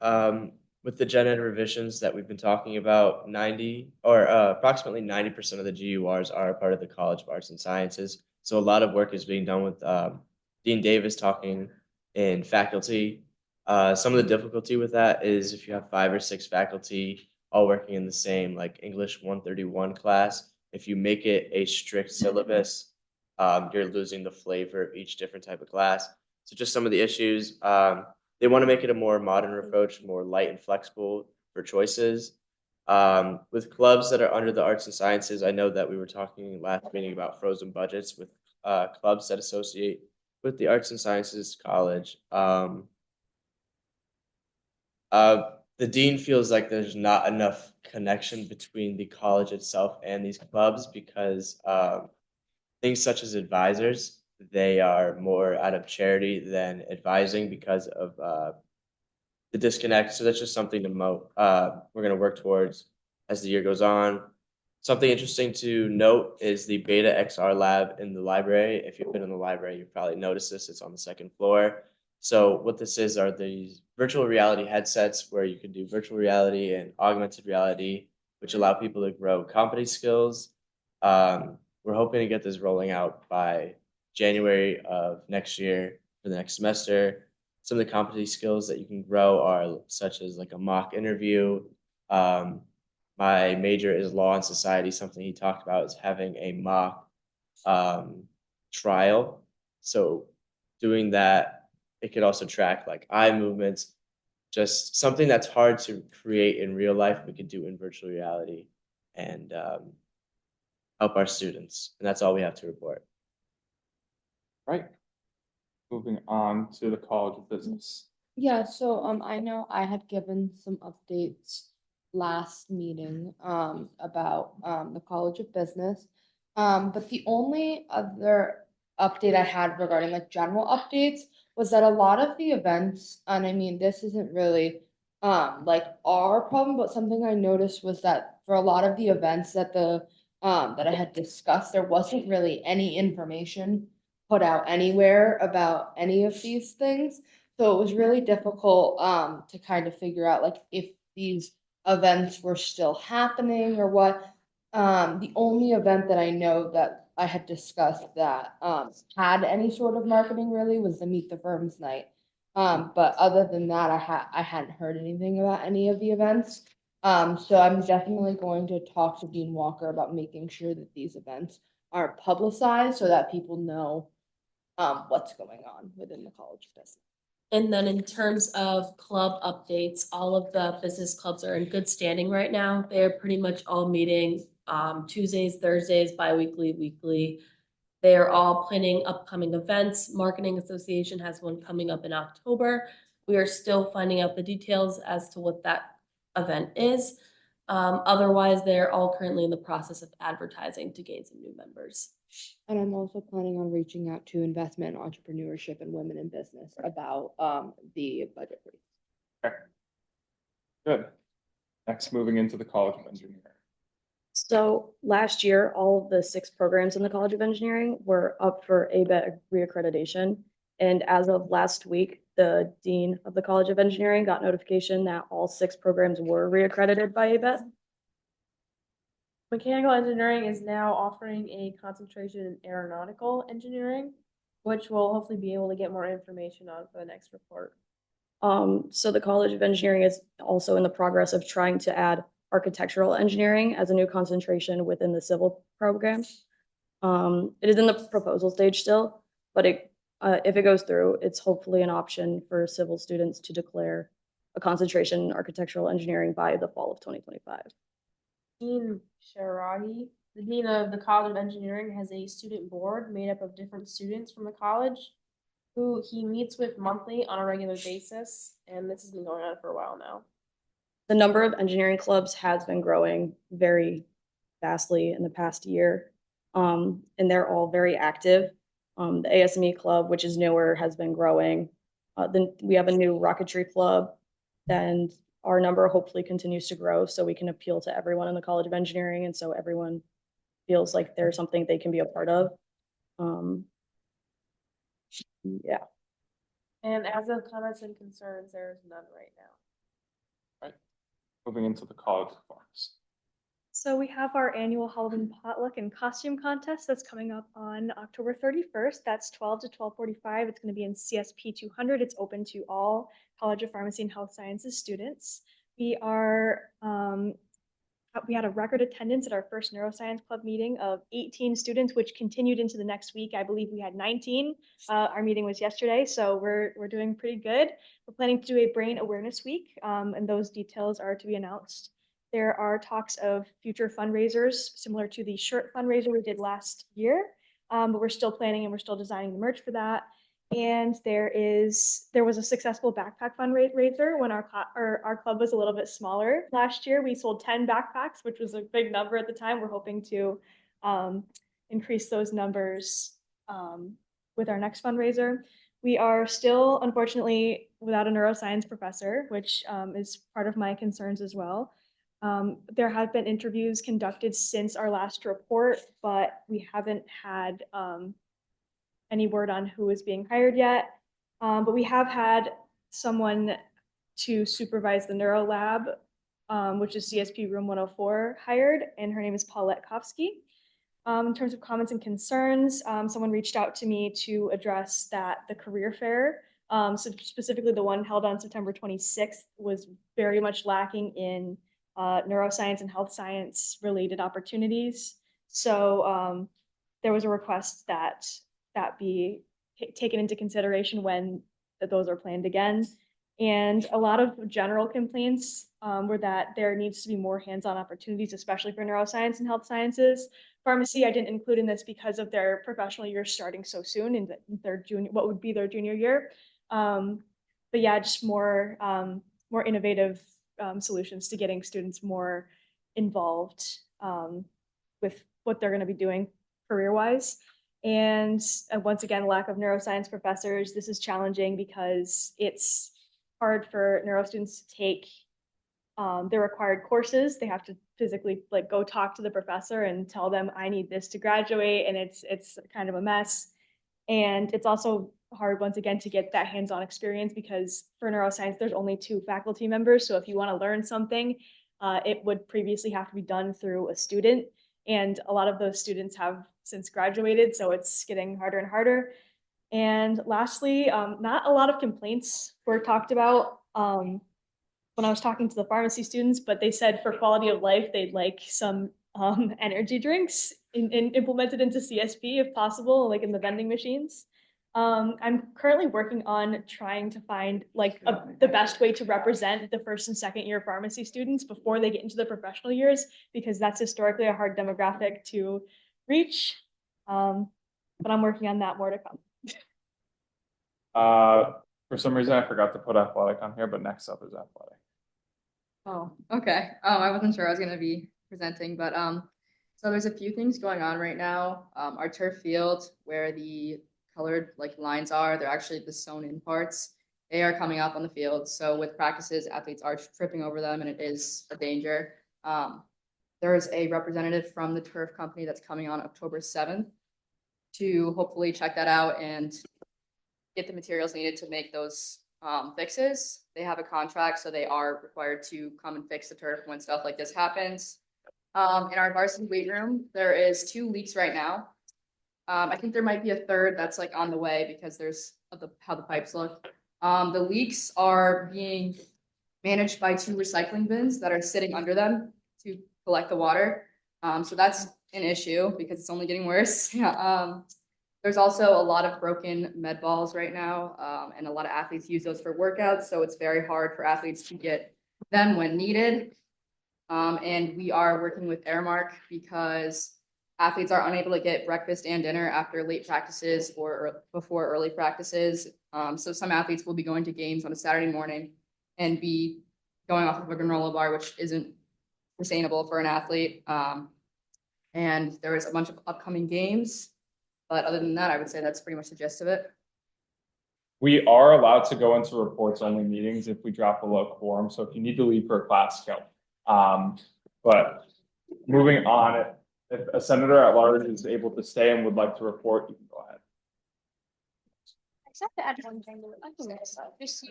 with the gen ed revisions that we've been talking about, approximately 90% of the GURs are a part of the College of Arts and Sciences. So a lot of work is being done with Dean Davis talking in faculty. Some of the difficulty with that is if you have 5 or 6 faculty all working in the same like English 131 class, if you make it a strict syllabus, you're losing the flavor of each different type of class. So just some of the issues. They want to make it a more modern approach, more light and flexible for choices. With clubs that are under the arts and sciences, I know that we were talking last meeting about frozen budgets with clubs that associate with the arts and sciences college. The dean feels like there's not enough connection between the college itself and these clubs because things such as advisors, they are more out of charity than advising because of the disconnect. So that's just something to we're going to work towards as the year goes on. Something interesting to note is the Beta XR lab in the library. If you've been in the library, you've probably noticed this. It's on the 2nd floor. So what this is are these virtual reality headsets where you can do virtual reality and augmented reality, which allow people to grow competency skills. We're hoping to get this rolling out by January of next year for the next semester. Some of the competency skills that you can grow are such as like a mock interview. My major is law and society. Something he talked about is having a mock trial. So doing that, it could also track like eye movements, just something that's hard to create in real life, we could do in virtual reality and help our students. And that's all we have to report. Right. Moving on to the College of Business. Yeah, so I know I had given some updates last meeting about the College of Business. But the only other update I had regarding like general updates was that a lot of the events, and I mean, this isn't really like our problem, but something I noticed was that for a lot of the events that that I had discussed, there wasn't really any information put out anywhere about any of these things. So it was really difficult to kind of figure out like if these events were still happening or what. The only event that I know that I had discussed that had any sort of marketing really was the Meet the Firms night. But other than that, I hadn't heard anything about any of the events. So I'm definitely going to talk to Dean Walker about making sure that these events are publicized so that people know what's going on within the College of Business. And then in terms of club updates, all of the business clubs are in good standing right now. They're pretty much all meeting Tuesdays, Thursdays, bi-weekly, weekly. They are all planning upcoming events. Marketing Association has one coming up in October. We are still finding out the details as to what that event is. Otherwise, they're all currently in the process of advertising to gain some new members. And I'm also planning on reaching out to investment, entrepreneurship, and women in business about the budget brief. Okay. Good. Next, moving into the College of Engineering. So last year, all of the 6 programs in the College of Engineering were up for ABET reaccreditation. And as of last week, the Dean of the College of Engineering got notification that all 6 programs were reaccredited by ABET. Mechanical engineering is now offering a concentration in aeronautical engineering, which we'll hopefully be able to get more information on for the next report. So the College of Engineering is also in the progress of trying to add architectural engineering as a new concentration within the civil program. It is in the proposal stage still, but if it goes through, it's hopefully an option for civil students to declare a concentration in architectural engineering by the fall of 2025. Dean Sharagi, the Dean of the College of Engineering, has a student board made up of different students from the college who he meets with monthly on a regular basis, and this has been going on for a while now. The number of engineering clubs has been growing very vastly in the past year, and they're all very active. The ASME club, which is newer, has been growing. Then we have a new rocketry club, and our number hopefully continues to grow so we can appeal to everyone in the College of Engineering, and so everyone feels like there's something they can be a part of. Yeah. And as of comments and concerns, there is none right now. Right. Moving into the college performance. So we have our annual Halloween potluck and costume contest that's coming up on October 31st. That's 12 to 12:45. It's going to be in CSP 200. It's open to all College of Pharmacy and Health Sciences students. We had a record attendance at our first neuroscience club meeting of 18 students, which continued into the next week. I believe we had 19. Our meeting was yesterday, so we're doing pretty good. We're planning to do a brain awareness week, and those details are to be announced. There are talks of future fundraisers similar to the shirt fundraiser we did last year, but we're still planning and we're still designing the merch for that. And there was a successful backpack fundraiser when our club was a little bit smaller. Last year, we sold 10 backpacks, which was a big number at the time. We're hoping to increase those numbers with our next fundraiser. We are still, unfortunately, without a neuroscience professor, which is part of my concerns as well. There have been interviews conducted since our last report, but we haven't had any word on who is being hired yet. But we have had someone to supervise the neuro lab, which is CSP room 104 hired, and her name is Paulette Kofsky. In terms of comments and concerns, someone reached out to me to address that the career fair, so specifically the one held on September 26th, was very much lacking in neuroscience and health science related opportunities. So there was a request that be taken into consideration when those are planned again. And a lot of general complaints were that there needs to be more hands-on opportunities, especially for neuroscience and health sciences. Pharmacy, I didn't include in this because of their professional year starting so soon in their what would be their junior year. But yeah, just more innovative solutions to getting students more involved with what they're going to be doing career-wise. And once again, lack of neuroscience professors. This is challenging because it's hard for neuro students to take their required courses. They have to physically like go talk to the professor and tell them I need this to graduate, and it's kind of a mess. And it's also hard once again to get that hands-on experience because for neuroscience there's only 2 faculty members. So if you want to learn something, it would previously have to be done through a student, and a lot of those students have since graduated, so it's getting harder and harder. And lastly, not a lot of complaints were talked about when I was talking to the pharmacy students, but they said for quality of life, they'd like some energy drinks implemented into CSP if possible, like in the vending machines. I'm currently working on trying to find like the best way to represent the first and second year pharmacy students before they get into the professional years, because that's historically a hard demographic to reach. But I'm working on that, more to come. For some reason, I forgot to put athletic on here, but next up is athletic. Oh, okay. I wasn't sure I was gonna be presenting, but so there's a few things going on right now. Our turf field, where the colored like lines are, they're actually the sewn in parts. They are coming up on the field. So with practices, athletes are tripping over them, and it is a danger. There is a representative from the turf company that's coming on October 7th to hopefully check that out and get the materials needed to make those fixes. They have a contract, so they are required to come and fix the turf when stuff like this happens. In our varsity weight room, there is 2 leaks right now. I think there might be a third that's like on the way because there's how the pipes look. The leaks are being managed by 2 recycling bins that are sitting under them to collect the water. So that's an issue because it's only getting worse. There's also a lot of broken med balls right now, and a lot of athletes use those for workouts. So it's very hard for athletes to get them when needed. And we are working with Airmark because athletes are unable to get breakfast and dinner after late practices or before early practices. So some athletes will be going to games on a Saturday morning and be going off of a granola bar, which isn't sustainable for an athlete. And there is a bunch of upcoming games. But other than that, I would say that's pretty much the gist of it. We are allowed to go into reports only meetings if we drop below quorum. So if you need to leave for a class, go. But moving on, if a senator at large is able to stay and would like to report, you can go ahead. I just have to add one thing. I can mess up. She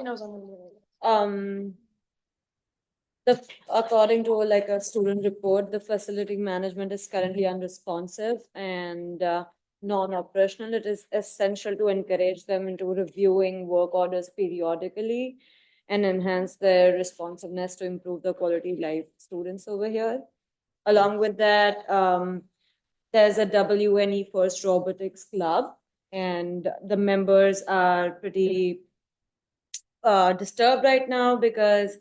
knows I'm gonna do it. According to like a student report, the facility management is currently unresponsive and non-operational. It is essential to encourage them into reviewing work orders periodically and enhance their responsiveness to improve the quality of life students over here. Along with that, there's a WNE First Robotics Club, and the members are pretty disturbed right now because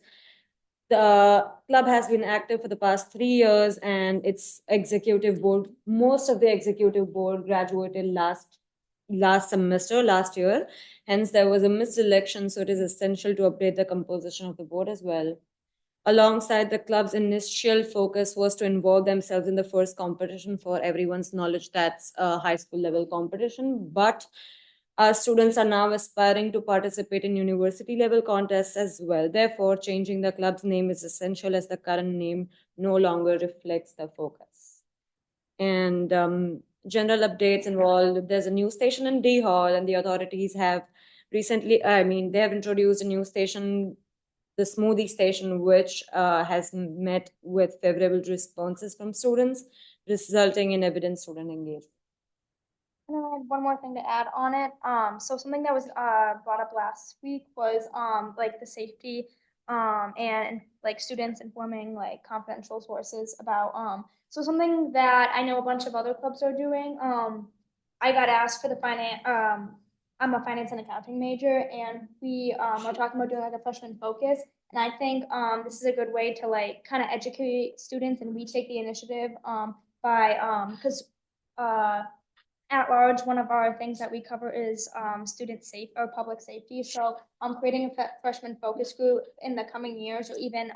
the club has been active for the past 3 years, and its executive board, most of the executive board graduated last year. Hence, there was a missed election, so it is essential to update the composition of the board as well. Alongside, the club's initial focus was to involve themselves in the first competition. For everyone's knowledge, that's a high school level competition, but our students are now aspiring to participate in university level contests as well. Therefore, changing the club's name is essential as the current name no longer reflects the focus. And general updates involved, there's a new station in D Hall, and the authorities have recently, they have introduced a new station, the smoothie station, which has met with favorable responses from students, resulting in evident student engagement. And then I had one more thing to add on it. So something that was brought up last week was like the safety and like students informing like confidential sources about so something that I know a bunch of other clubs are doing. I got asked for the finance. I'm a finance and accounting major, and we are talking about doing like a freshman focus. And I think this is a good way to like kind of educate students, and we take the initiative by because at large, one of our things that we cover is student safe or public safety. So creating a freshman focus group in the coming years, or even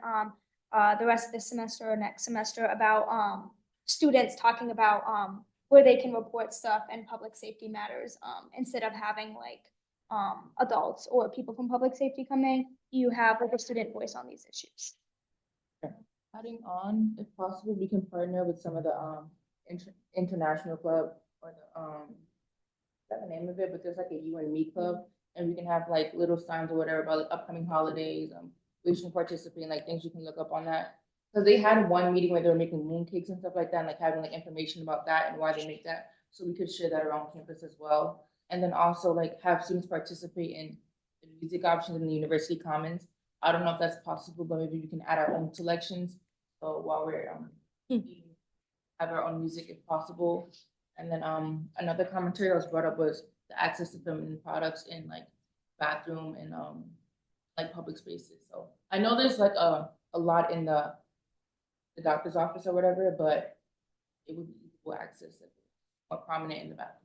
the rest of this semester or next semester, about students talking about where they can report stuff and public safety matters, instead of having like, adults or people from public safety come in, you have like a student voice on these issues. Adding on, if possible, we can partner with some of the international club or the that's the name of it, but there's like a you and me club, and we can have like little signs or whatever about like upcoming holidays. We should participate in like things we can look up on that. Because they had one meeting where they were making moon cakes and stuff like that, and like having like information about that and why they make that, so we could share that around campus as well. And then also like have students participate in the music options in the university commons. I don't know if that's possible, but maybe we can add our own selections. So while we're eating, have our own music if possible. And then another commentary that was brought up was the access to feminine products in like bathroom and like public spaces. So I know there's like a lot in the doctor's office or whatever, but it would be equal access, more prominent in the bathroom.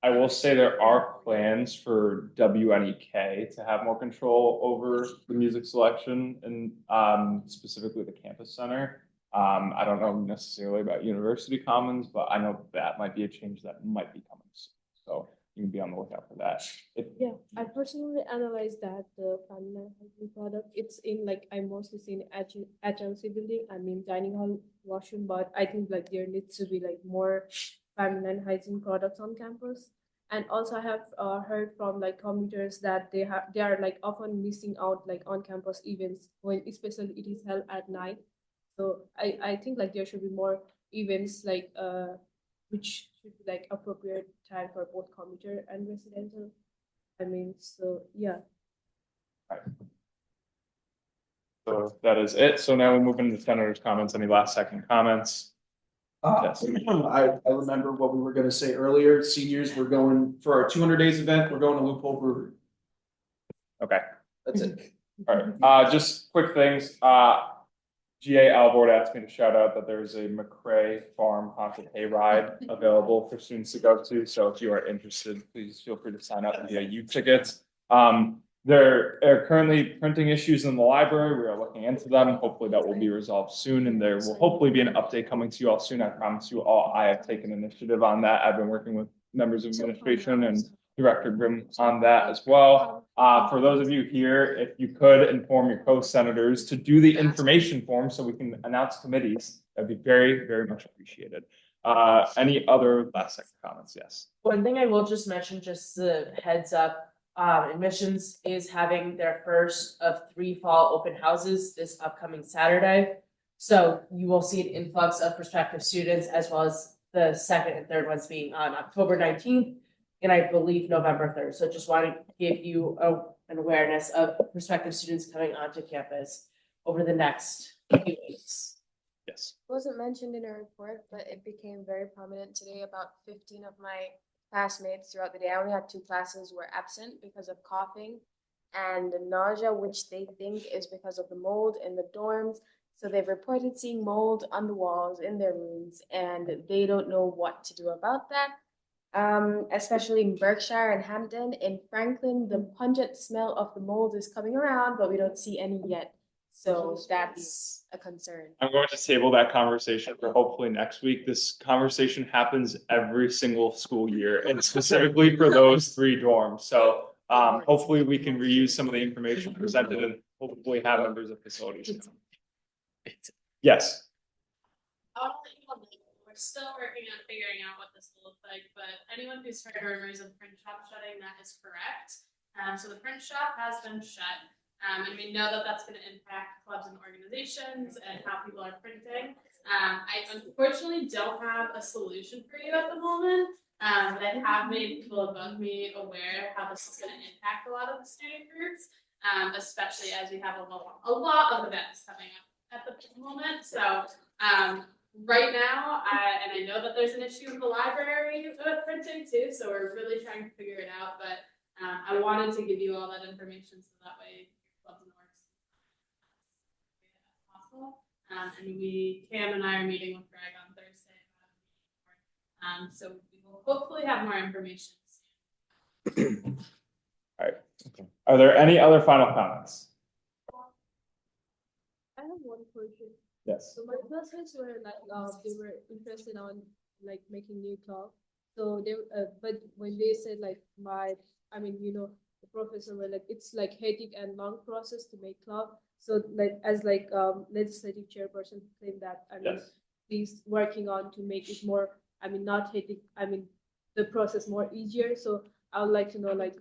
I will say there are plans for WNEK to have more control over the music selection and specifically the campus center. I don't know necessarily about University Commons, but I know that might be a change that might be coming soon. So you can be on the lookout for that. Yeah, I personally analyzed that the feminine hygiene product. It's in like I mostly seen HLC building. I mean dining hall washroom, but I think like there needs to be like more feminine hygiene products on campus. And also I have heard from like commuters that they are like often missing out like on campus events when especially it is held at night. So I think like there should be more events like which should be like appropriate time for both commuter and residential. I mean, so yeah. Right. So that is it. So now we'll move into the senator's comments. Any last second comments? Yes. I remember what we were gonna say earlier. Seniors, we're going for our 200 days event. We're going to Loophole Brewery. Okay. That's it. All right. Just quick things. GA Alvord asked me to shout out that there's a McCrae Farm haunted hayride available for students to go to. So if you are interested, please feel free to sign up via U-Tickets. There are currently printing issues in the library. We are looking into them. Hopefully that will be resolved soon, and there will hopefully be an update coming to you all soon. I promise you all, I have taken initiative on that. I've been working with members of administration and Director Grimm on that as well. For those of you here, if you could inform your co-senators to do the information form so we can announce committees, that'd be very, very much appreciated. Any other last second comments? Yes. One thing I will just mention, just the heads up, admissions is having their first of 3 fall open houses this upcoming Saturday. So you will see an influx of prospective students, as well as the second and third ones being on October 19th and I believe November 3rd. So just want to give you an awareness of prospective students coming onto campus over the next few weeks. Yes. It wasn't mentioned in a report, but it became very prominent today. About 15 of my classmates throughout the day, I only had 2 classes, were absent because of coughing and nausea, which they think is because of the mold in the dorms. So they've reported seeing mold on the walls in their rooms, and they don't know what to do about that. Especially in Berkshire and Hampton. In Franklin, the pungent smell of the mold is coming around, but we don't see any yet. So that's a concern. I'm going to table that conversation for hopefully next week. This conversation happens every single school year, and specifically for those 3 dorms. So hopefully we can reuse some of the information presented and hopefully have members of facilities. Yes. We're still working on figuring out what this will look like, but anyone who's heard rumors of print shop shutting, that is correct. So the print shop has been shut, and we know that that's going to impact clubs and organizations and how people are printing. I unfortunately don't have a solution for you at the moment, but I have made people above me aware of how this is going to impact a lot of the student groups, especially as we have a lot of events coming up at the moment. So right now, and I know that there's an issue with the library with printing too, so we're really trying to figure it out, but I wanted to give you all that information so that way clubs and orgs as possible. And Cam and I are meeting with Greg on Thursday about so we will hopefully have more information soon. All right. Okay. Are there any other final comments? I have one question. Yes. So my classmates were like they were interested on like making new club. So they, but when they said like the professor were like, it's like hectic and long process to make club. So like as like legislative chairperson claimed that Yes. he's working on to make it more, not hectic, the process more easier. So I would like to know like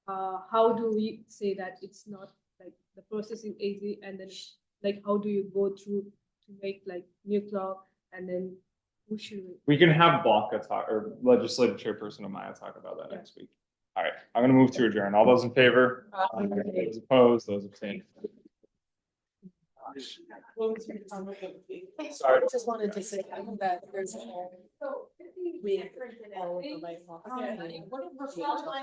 how do we say that it's not like the process is easy, and then like how do you go through to make like new club, and then who should We can have Blanca talk, or legislative chairperson Amaya talk about that next week. All right, I'm gonna move to adjourn. All those in favor? Those opposed, those abstained. Sorry. I just wanted to say that there's we all of the like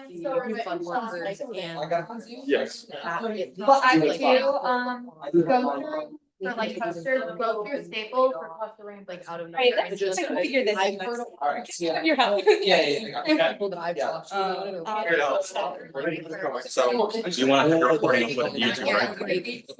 the fund workers and Yes. Well, I would do, go through, for like Custer, go through Staples for clustering like out of. Right, nowhere. I just Figure this I've out. heard Alright, yeah. Your help. People that I've talked to. Here it is. So, do you want to have your recording on YouTube, right?